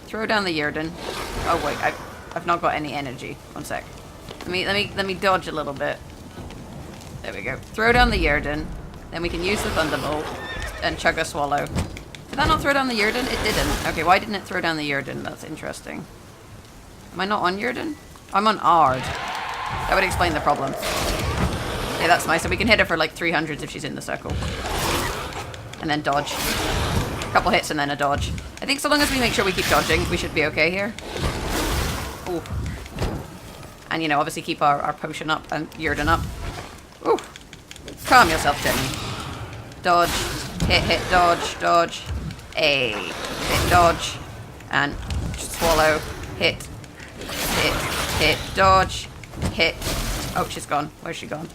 Speaker 1: Throw down the Yrden. Oh wait, I've not got any energy. One sec. Let me dodge a little bit. There we go. Throw down the Yrden. Then we can use the Thunderbolt and chug a swallow. Did that not throw down the Yrden? It didn't. Okay, why didn't it throw down the Yrden? That's interesting. Am I not on Yrden? I'm on Ard. That would explain the problem. Yeah, that's nice. So we can hit her for like 300s if she's in the circle. And then dodge. A couple hits and then a dodge. I think so long as we make sure we keep dodging, we should be okay here. Ooh. And, you know, obviously keep our potion up and Yrden up. Ooh. Calm yourself, Jenny. Dodge. Hit, dodge, dodge. Hit, dodge. And swallow. Hit, dodge. Hit. Oh, she's gone. Where's she gone?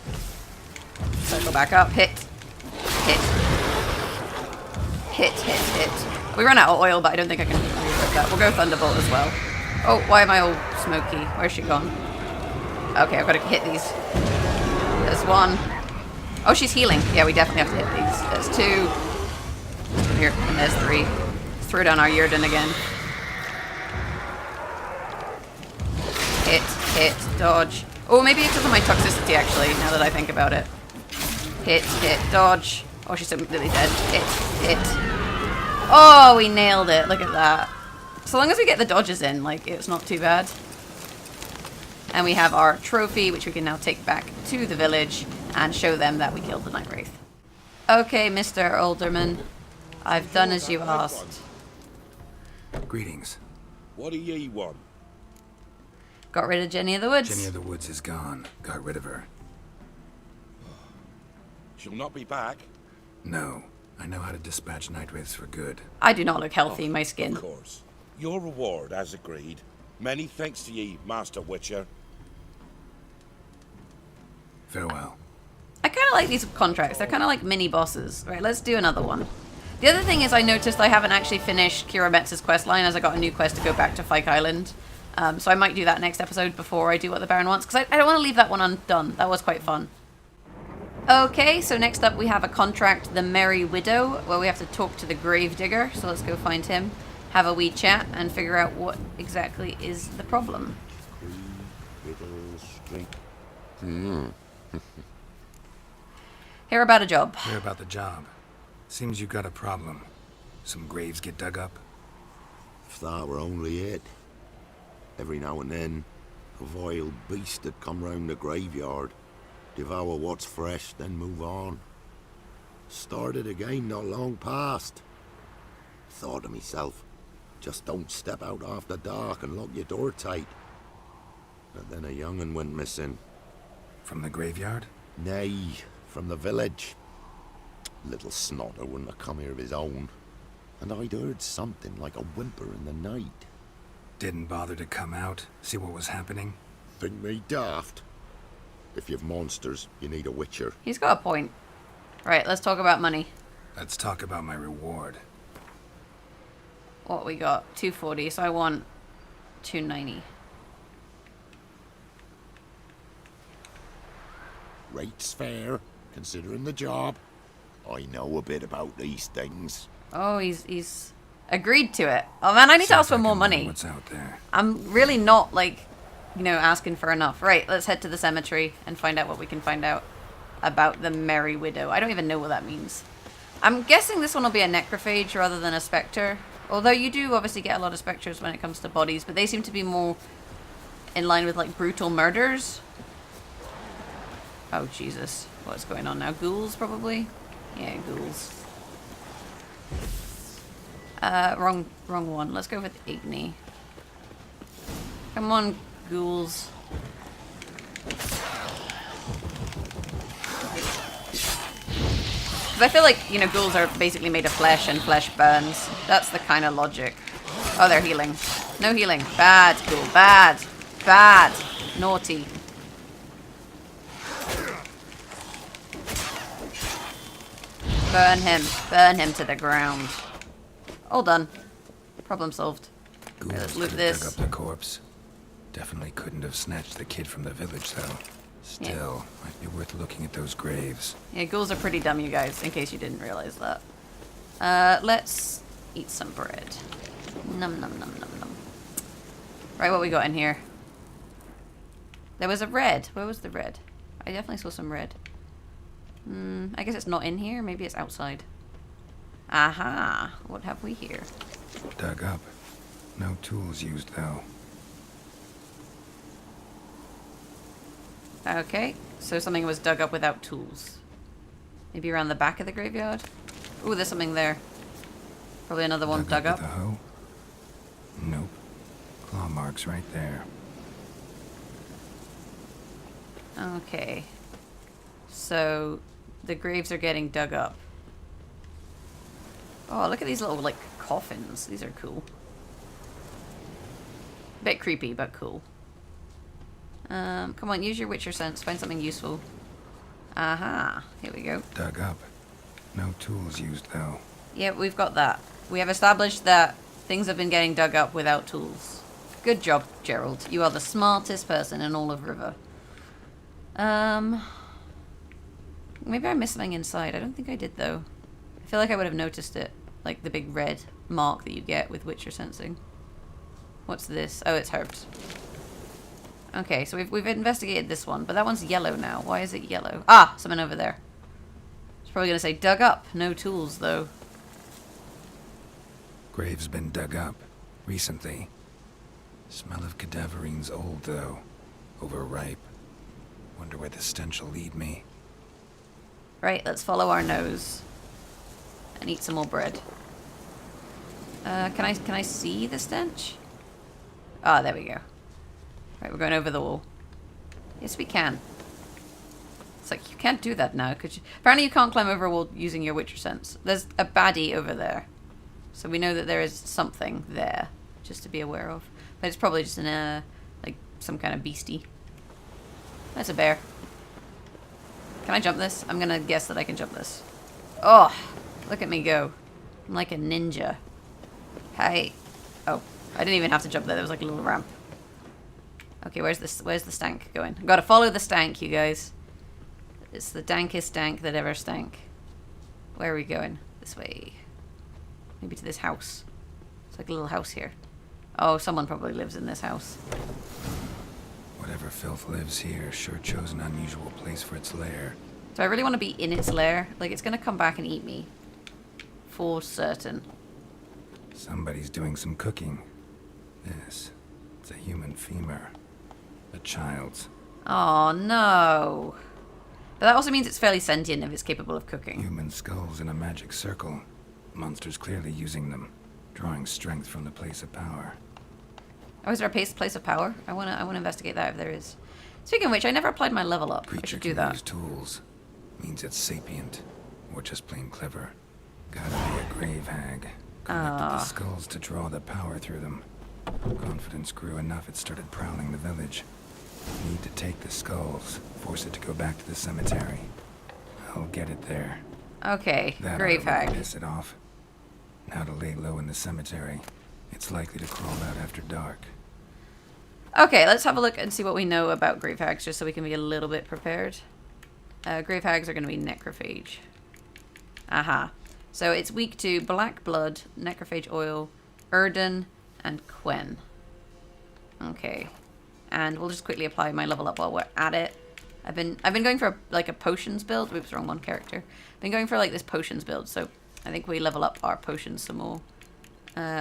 Speaker 1: Circle back up. Hit. We run out of oil, but I don't think I can reload that. We'll go Thunderbolt as well. Oh, why am I all smoky? Where's she gone? Okay, I've got to hit these. There's one. Oh, she's healing. Yeah, we definitely have to hit these. There's two. Here, and there's three. Let's throw down our Yrden again. Hit, dodge. Oh, maybe it's because of my toxicity, actually, now that I think about it. Hit, dodge. Oh, she's completely dead. Hit. Oh, we nailed it. Look at that. So long as we get the dodges in, like, it's not too bad. And we have our trophy, which we can now take back to the village and show them that we killed the Night Wraith. Okay, Mr. Alderman. I've done as you asked.
Speaker 2: Greetings.
Speaker 7: What do ye want?
Speaker 1: Got rid of Jenny of the Woods.
Speaker 2: Jenny of the Woods is gone. Got rid of her.
Speaker 7: She'll not be back.
Speaker 2: No. I know how to dispatch night wraiths for good.
Speaker 1: I do not look healthy in my skin.
Speaker 7: Of course. Your reward, as agreed. Many thanks to ye, Master Witcher.
Speaker 2: Farewell.
Speaker 1: I kind of like these contracts. They're kind of like mini bosses. Right, let's do another one. The other thing is I noticed I haven't actually finished Kira Metz's quest line as I got a new quest to go back to Fyke Island. So I might do that next episode before I do what the Baron wants, because I don't want to leave that one undone. That was quite fun. Okay, so next up we have a contract, the Merry Widow, where we have to talk to the Gravedigger. So let's go find him, have a wee chat, and figure out what exactly is the problem. Hear about a job.
Speaker 2: Hear about the job. Seems you got a problem. Some graves get dug up.
Speaker 8: If that were only it. Every now and then, a vile beast that come round the graveyard, devour what's fresh, then move on. Started again not long past. Thought to myself, just don't step out after dark and lock your door tight. But then a young'un went missing.
Speaker 2: From the graveyard?
Speaker 8: Nay, from the village. Little snotter wouldn't have come here of his own. And I'd heard something like a whimper in the night.
Speaker 2: Didn't bother to come out, see what was happening?
Speaker 8: Think me daft? If you've monsters, you need a witcher.
Speaker 1: He's got a point. Right, let's talk about money.
Speaker 2: Let's talk about my reward.
Speaker 1: What we got? 240, so I want 290.
Speaker 8: Rate's fair, considering the job. I know a bit about these things.
Speaker 1: Oh, he's agreed to it. Oh man, I need to ask for more money.
Speaker 2: What's out there?
Speaker 1: I'm really not, like, you know, asking for enough. Right, let's head to the cemetery and find out what we can find out about the Merry Widow. I don't even know what that means. I'm guessing this one will be a necrophage rather than a spectre. Although you do obviously get a lot of spectres when it comes to bodies, but they seem to be more in line with, like, brutal murders. Oh, Jesus. What's going on now? Ghouls, probably? Yeah, ghouls. Wrong one. Let's go with Igni. Come on, ghouls. Because I feel like, you know, ghouls are basically made of flesh and flesh burns. That's the kind of logic. Oh, they're healing. No healing. Bad, ghoul. Bad. Bad. Naughty. Burn him. Burn him to the ground. All done. Problem solved.
Speaker 2: Ghouls
Speaker 1: Let's loot
Speaker 2: could have
Speaker 1: this.
Speaker 2: dug up the corpse. Definitely couldn't have snatched the kid from the village, though. Still, might be worth looking at those graves.
Speaker 1: Yeah, ghouls are pretty dumb, you guys, in case you didn't realize that. Let's eat some bread. Num num num num num. Right, what we got in here? There was a red. Where was the red? I definitely saw some red. I guess it's not in here. Maybe it's outside. Aha! What have we here?
Speaker 2: Dug up. No tools used, though.
Speaker 1: Okay, so something was dug up without tools. Maybe around the back of the graveyard? Ooh, there's something there. Probably another one dug up.
Speaker 2: With a hoe? Nope. Claw marks right there.
Speaker 1: Okay. So, the graves are getting dug up. Oh, look at these little, like, coffins. These are cool. Bit creepy, but cool. Come on, use your Witcher sense. Find something useful. Aha. Here we go.
Speaker 2: Dug up. No tools used, though.
Speaker 1: Yeah, we've got that. We have established that things have been getting dug up without tools. Good job, Gerald. You are the smartest person in all of River. Maybe I missed something inside. I don't think I did, though. I feel like I would have noticed it. Like the big red mark that you get with Witcher sensing. What's this? Oh, it's herbs. Okay, so we've investigated this one, but that one's yellow now. Why is it yellow? Ah, something over there. It's probably going to say dug up. No tools, though.
Speaker 2: Grave's been dug up. Recently. Smell of cadaverine's old, though. Overripe. Wonder where the stench will lead me.
Speaker 1: Right, let's follow our nose. And eat some more bread. Can I see the stench? Ah, there we go. Right, we're going over the wall. Yes, we can. It's like, you can't do that now, could you? Apparently you can't climb over a wall using your Witcher sense. There's a baddie over there. So we know that there is something there, just to be aware of. But it's probably just like, some kind of beastie. That's a bear. Can I jump this? I'm gonna guess that I can jump this. Oh, look at me go. I'm like a ninja. Hey. Oh, I didn't even have to jump there. There was like a little ramp. Okay, where's the stank going? I've got to follow the stank, you guys. It's the dankest stank that ever stank. Where are we going? This way. Maybe to this house. It's like a little house here. Oh, someone probably lives in this house.
Speaker 2: Whatever filth lives here sure chose an unusual place for its lair.
Speaker 1: Do I really want to be in its lair? Like, it's going to come back and eat me. For certain.
Speaker 2: Somebody's doing some cooking. This. It's a human femur. A child's.
Speaker 1: Oh, no. But that also means it's fairly sentient if it's capable of cooking.
Speaker 2: Human skulls in a magic circle. Monsters clearly using them. Drawing strength from the place of power.
Speaker 1: Oh, is there a place of power? I wanna investigate that if there is. Speaking of which, I never applied my level up. I should do that.
Speaker 2: Use tools. Means it's sapient. Or just plain clever. Gotta be a grave hag. Collected the skulls to draw the power through them. Confidence grew enough it started prowling the village. Need to take the skulls. Force it to go back to the cemetery. I'll get it there.
Speaker 1: Okay,
Speaker 2: That
Speaker 1: grave
Speaker 2: ought to really
Speaker 1: hag.
Speaker 2: piss it off. Now to lay low in the cemetery. It's likely to crawl out after dark.
Speaker 1: Okay, let's have a look and see what we know about grave hags, just so we can be a little bit prepared. Grave hags are going to be necrophage. Aha. So it's weak to black blood, necrophage oil, Erden, and Quen. Okay. And we'll just quickly apply my level up while we're at it. I've been going for a potions build. Oops, wrong one character. Been going for like this potions build, so I think we level up our potions some more.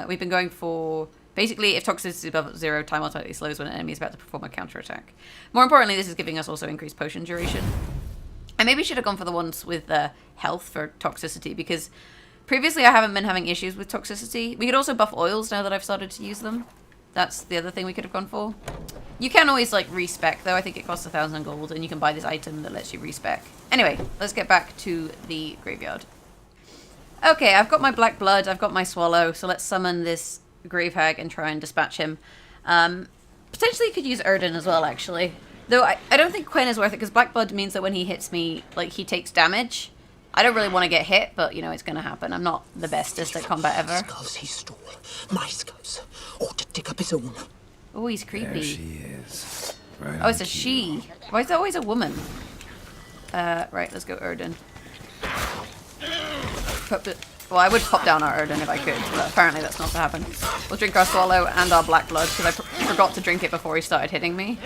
Speaker 1: We've been going for basically if toxicity is above 0, time automatically slows when an enemy is about to perform a counterattack. More importantly, this is giving us also increased potion duration. I maybe should have gone for the ones with health for toxicity, because previously I haven't been having issues with toxicity. We could also buff oils now that I've started to use them. That's the other thing we could have gone for. You can always like respec though. I think it costs 1,000 gold and you can buy this item that lets you respec. Anyway, let's get back to the graveyard. Okay, I've got my black blood, I've got my swallow, so let's summon this grave hag and try and dispatch him. Potentially could use Erden as well, actually. Though I don't think Quen is worth it, because black blood means that when he hits me, like, he takes damage. I don't really want to get hit, but, you know, it's going to happen. I'm not the bestest at combat ever.
Speaker 9: Skulls he stole. My skulls. Ought to dig up his own.
Speaker 1: Oh, he's creepy.
Speaker 2: There she is. Right
Speaker 1: Oh, it's
Speaker 2: on
Speaker 1: a
Speaker 2: cue.
Speaker 1: she. Why is there always a woman? Right, let's go Erden. Well, I would pop down our Erden if I could, but apparently that's not to happen. We'll drink our swallow and our black blood, because I forgot to drink it before he started hitting me.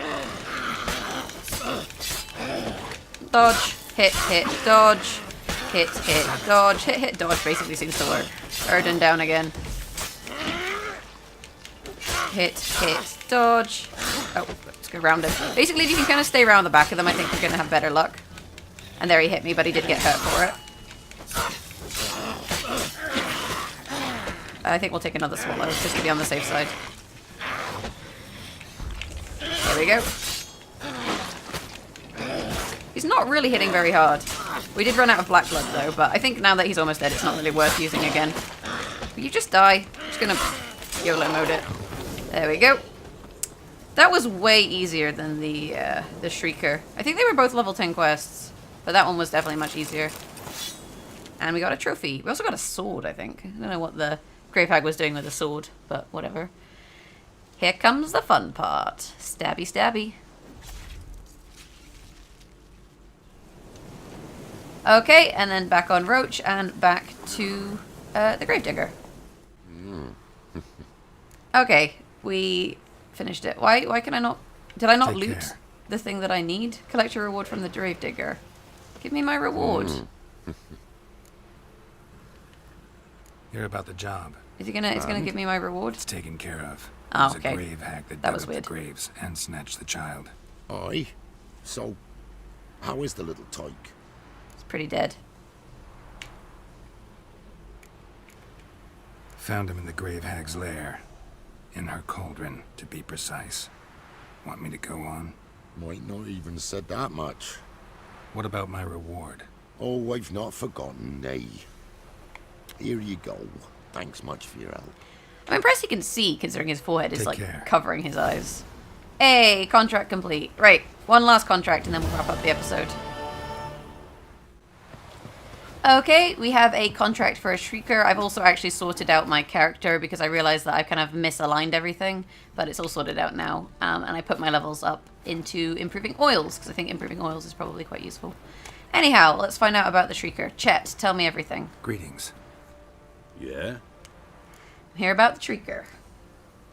Speaker 1: Dodge, hit, dodge, hit, dodge, hit, dodge basically seems to work. Erden down again. Hit, dodge. Oh, let's go round him. Basically, if you can kind of stay around the back of them, I think you're going to have better luck. And there he hit me, but he did get hurt for it. I think we'll take another swallow, just to be on the safe side. There we go. He's not really hitting very hard. We did run out of black blood though, but I think now that he's almost dead, it's not really worth using again. Will you just die? I'm just gonna YOLO mode it. There we go. That was way easier than the Shrieker. I think they were both level 10 quests, but that one was definitely much easier. And we got a trophy. We also got a sword, I think. I don't know what the Grave Hag was doing with the sword, but whatever. Here comes the fun part. Stabby, stabby. Okay, and then back on Roach and back to the Gravedigger. Okay, we finished it. Why can I not... Did I not
Speaker 2: Take
Speaker 1: loot
Speaker 2: care.
Speaker 1: the thing that I need? Collect your reward from the Gravedigger. Give me my reward.
Speaker 2: You're about the job.
Speaker 1: Is he gonna give me my reward?
Speaker 2: It's taken care of.
Speaker 1: Oh,
Speaker 2: There's
Speaker 1: okay.
Speaker 2: a grave hag that
Speaker 1: That
Speaker 2: dug
Speaker 1: was
Speaker 2: up
Speaker 1: weird.
Speaker 2: the graves and snatched the child.
Speaker 8: Aye. So, how is the little tyke?
Speaker 1: It's pretty dead.
Speaker 2: Found him in the grave hag's lair. In her cauldron, to be precise. Want me to go on?
Speaker 8: Might not even said that much.
Speaker 2: What about my reward?
Speaker 8: Oh, I've not forgotten, nay. Here you go. Thanks much for your help.
Speaker 1: I'm impressed he can see, considering his forehead is
Speaker 2: Take
Speaker 1: like
Speaker 2: care.
Speaker 1: covering his eyes. Hey, contract complete. Right, one last contract and then we'll wrap up the episode. Okay, we have a contract for a Shrieker. I've also actually sorted out my character because I realized that I kind of misaligned everything, but it's all sorted out now. And I put my levels up into improving oils because I think improving oils is probably quite useful. Anyhow, let's find out about the Shrieker. Chet, tell me everything.
Speaker 2: Greetings.
Speaker 3: Yeah?
Speaker 1: Hear about the Shrieker.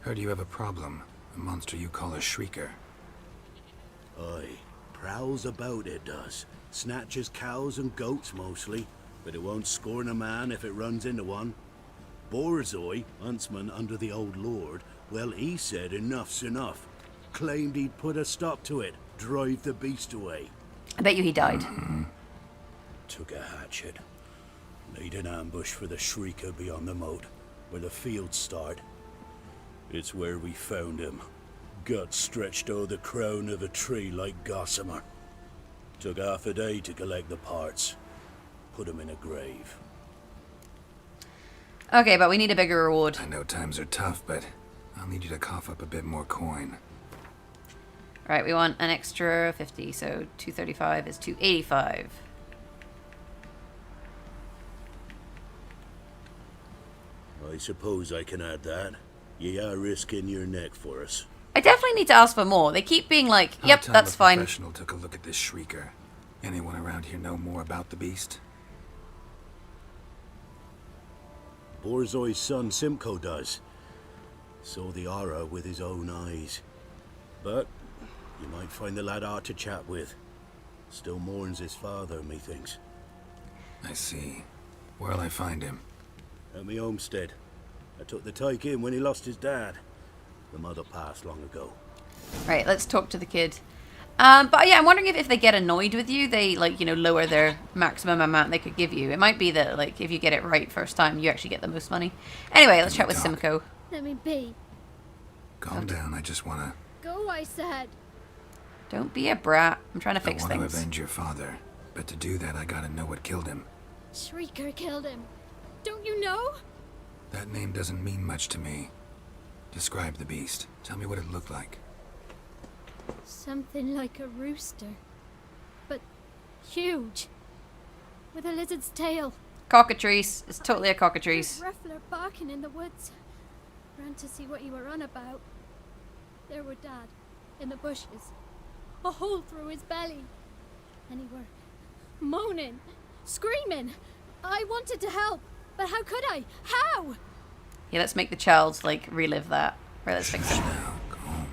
Speaker 2: Heard you have a problem. A monster you call a Shrieker.
Speaker 10: Aye. Prowls about, it does. Snatches cows and goats mostly, but it won't scorn a man if it runs into one. Borzoi, huntsman under the old lord, well, he said enough's enough. Claimed he'd put a stop to it, drive the beast away.
Speaker 1: I bet you he died.
Speaker 10: Took a hatchet. Laid an ambush for the Shrieker beyond the moat, where the fields start. It's where we found him. Guts stretched o'er the crown of a tree like gossamer. Took half a day to collect the parts. Put him in a grave.
Speaker 1: Okay, but we need a bigger reward.
Speaker 2: I know times are tough, but I'll need you to cough up a bit more coin.
Speaker 1: Right, we want an extra 50, so 235 is 285.
Speaker 10: I suppose I can add that. Ye are risking your neck for us.
Speaker 1: I definitely need to ask for more. They keep being like, yep,
Speaker 2: Hard time
Speaker 1: that's
Speaker 2: a
Speaker 1: fine.
Speaker 2: Professional took a look at this Shrieker. Anyone around here know more about the beast?
Speaker 10: Borzoi's son Simcoe does. Saw the aura with his own eyes. But you might find the lad hard to chat with. Still mourns his father, methinks.
Speaker 2: I see. Where'll I find him?
Speaker 10: At me homestead. I took the tyke in when he lost his dad. The mother passed long ago.
Speaker 1: Right, let's talk to the kid. But yeah, I'm wondering if they get annoyed with you, they, like, you know, lower their maximum amount they could give you. It might be that, like, if you get it right first time, you actually get the most money. Anyway, let's chat with Simcoe.
Speaker 6: Let me be.
Speaker 2: Calm down, I just wanna...
Speaker 6: Go, I said.
Speaker 1: Don't be a brat. I'm trying to
Speaker 2: I
Speaker 1: fix
Speaker 2: want to
Speaker 1: things.
Speaker 2: avenge your father. But to do that, I gotta know what killed him.
Speaker 6: Shrieker killed him. Don't you know?
Speaker 2: That name doesn't mean much to me. Describe the beast. Tell me what it looked like.
Speaker 6: Something like a rooster. But huge. With a lizard's tail.
Speaker 1: Cockatrice. It's totally a cockatrice.
Speaker 6: Heard Ruffler barking in the woods. Ran to see what you were on about. There were Dad, in the bushes. A hole through his belly. And he were moaning, screaming. I wanted to help, but how could I? How?
Speaker 1: Yeah, let's make the child, like, relive that. Right, let's fix it.
Speaker 2: Now, calm.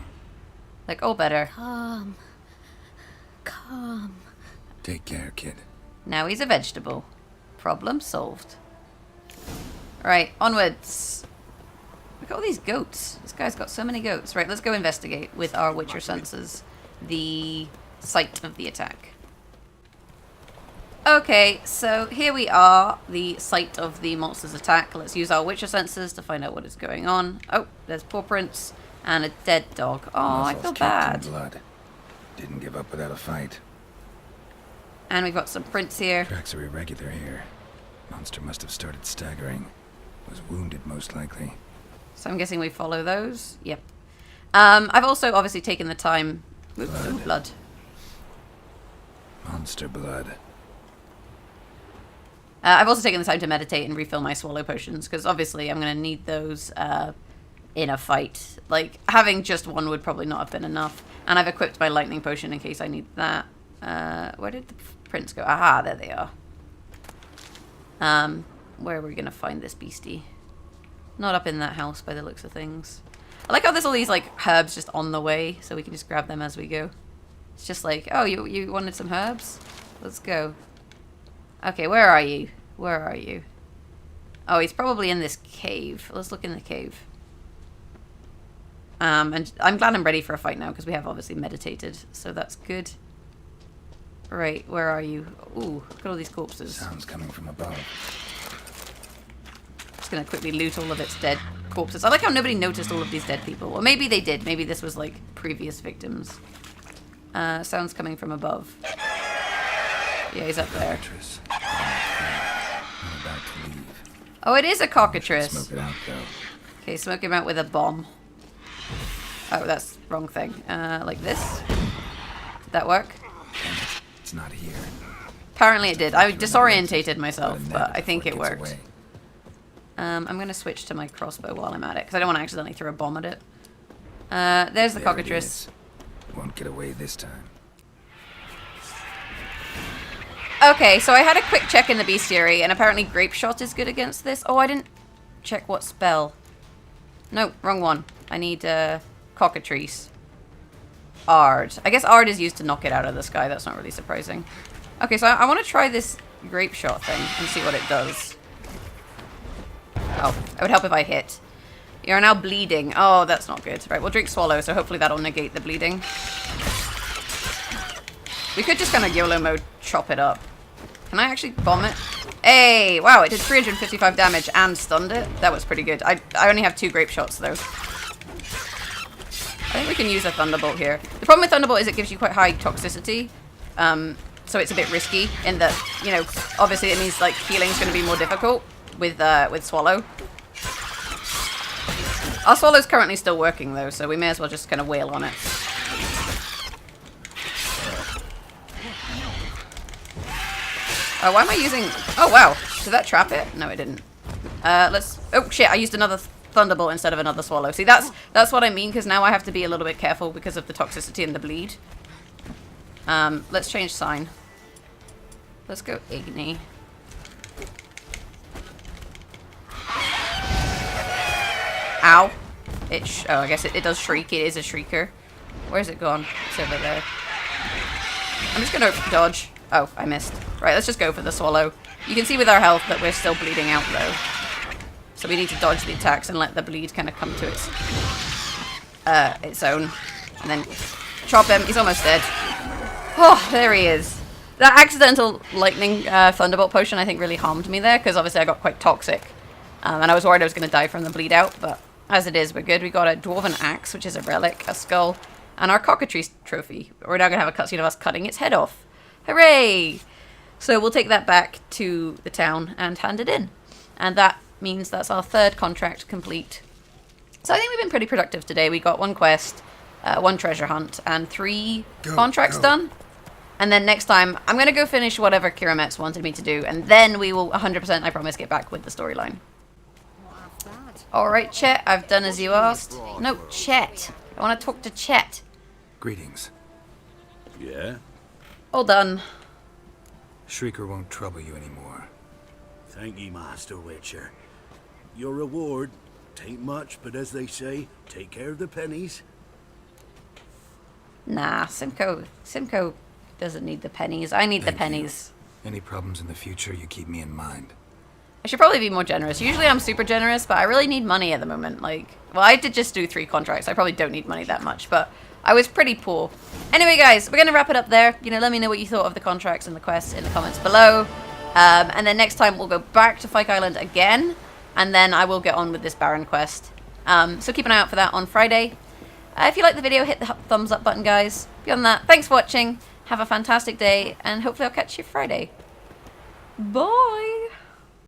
Speaker 1: Like, all better.
Speaker 6: Calm. Calm.
Speaker 2: Take care, kid.
Speaker 1: Now he's a vegetable. Problem solved. Right, onwards. Look at all these goats. This guy's got so many goats. Right, let's go investigate with our Witcher senses the site of the attack. Okay, so here we are, the site of the monster's attack. Let's use our Witcher senses to find out what is going on. Oh, there's paw prints and a dead dog. Oh, I
Speaker 2: Muscles
Speaker 1: feel
Speaker 2: caked
Speaker 1: bad.
Speaker 2: in blood. Didn't give up without a fight.
Speaker 1: And we've got some prints here.
Speaker 2: Tracks are irregular here. Monster must have started staggering. Was wounded, most likely.
Speaker 1: So I'm guessing we follow those. Yep. I've also obviously taken the time... Oops,
Speaker 2: Blood.
Speaker 1: blood.
Speaker 2: Monster blood.
Speaker 1: I've also taken the time to meditate and refill my swallow potions, because obviously I'm going to need those in a fight. Like, having just one would probably not have been enough. And I've equipped my lightning potion in case I need that. Where did the prints go? Aha, there they are. Where are we going to find this beastie? Not up in that house by the looks of things. I like how there's all these, like, herbs just on the way, so we can just grab them as we go. It's just like, oh, you wanted some herbs? Let's go. Okay, where are you? Where are you? Oh, he's probably in this cave. Let's look in the cave. And I'm glad I'm ready for a fight now, because we have obviously meditated, so that's good. Right, where are you? Ooh, look at all these corpses.
Speaker 2: Sounds coming from above.
Speaker 1: Just gonna quickly loot all of its dead corpses. I like how nobody noticed all of these dead people. Or maybe they did. Maybe this was like previous victims. Sounds coming from above. Yeah, he's up there. Oh, it is a cockatrice.
Speaker 2: Smoke it out, though.
Speaker 1: Okay, smoke him out with a bomb. Oh, that's wrong thing. Like this? Did that work?
Speaker 2: It's not here.
Speaker 1: Apparently it did. I disorientated myself, but I think it worked. I'm going to switch to my crossbow while I'm at it, because I don't want to accidentally throw a bomb at it. There's the cockatrice.
Speaker 2: Won't get away this time.
Speaker 1: Okay, so I had a quick check in the bestiary, and apparently grape shot is good against this. Oh, I didn't check what spell. No, wrong one. I need cockatrice. Ard. I guess Ard is used to knock it out of the sky. That's not really surprising. Okay, so I want to try this grape shot thing and see what it does. Oh, it would help if I hit. You're now bleeding. Oh, that's not good. Right, we'll drink swallow, so hopefully that'll negate the bleeding. We could just kind of YOLO mode chop it up. Can I actually bomb it? Hey! Wow, it did 355 damage and stunned it. That was pretty good. I only have 2 grape shots, though. I think we can use a Thunderbolt here. The problem with Thunderbolt is it gives you quite high toxicity. So it's a bit risky in that, you know, obviously it means like healing's going to be more difficult with Swallow. Our Swallow's currently still working though, so we may as well just kind of wail on it. Oh, why am I using... Oh, wow. Did that trap it? No, it didn't. Let's... Oh, shit. I used another Thunderbolt instead of another Swallow. See, that's what I mean, because now I have to be a little bit careful because of the toxicity and the bleed. Let's change sign. Let's go Igni. Ow. Oh, I guess it does shriek. It is a Shrieker. Where's it gone? It's over there. I'm just gonna dodge. Oh, I missed. Right, let's just go for the Swallow. You can see with our health that we're still bleeding out, though. So we need to dodge the attacks and let the bleed kind of come to its own. And then chop him. He's almost dead. Oh, there he is. That accidental lightning Thunderbolt potion, I think, really harmed me there, because obviously I got quite toxic. And I was worried I was going to die from the bleed out, but as it is, we're good. We got a Dwarven Axe, which is a relic, a skull, and our Cockatrice trophy. We're now going to have a cutscene of us cutting its head off. Hooray! So we'll take that back to the town and hand it in. And that means that's our 3rd contract complete. So I think we've been pretty productive today. We got 1 quest, 1 treasure hunt, and 3 contracts done. And then next time, I'm going to go finish whatever Kiramet's wanted me to do, and then we will 100%, I promise, get back with the storyline. Alright, Chet, I've done as you asked. No, Chet. I want to talk to Chet.
Speaker 2: Greetings.
Speaker 10: Yeah?
Speaker 1: All done.
Speaker 2: Shrieker won't trouble you anymore.
Speaker 10: Thank ye, Master Witcher. Your reward, tain't much, but as they say, take care of the pennies.
Speaker 1: Nah, Simcoe doesn't need the pennies. I need the pennies.
Speaker 2: Any problems in the future, you keep me in mind.
Speaker 1: I should probably be more generous. Usually I'm super generous, but I really need money at the moment. Like, well, I did just do 3 contracts. I probably don't need money that much, but I was pretty poor. Anyway, guys, we're going to wrap it up there. You know, let me know what you thought of the contracts and the quests in the comments below. And then next time we'll go back to Fyke Island again, and then I will get on with this Baron quest. So keep an eye out for that on Friday. If you liked the video, hit the thumbs up button, guys. Beyond that, thanks for watching. Have a fantastic day, and hopefully I'll catch you Friday. Bye!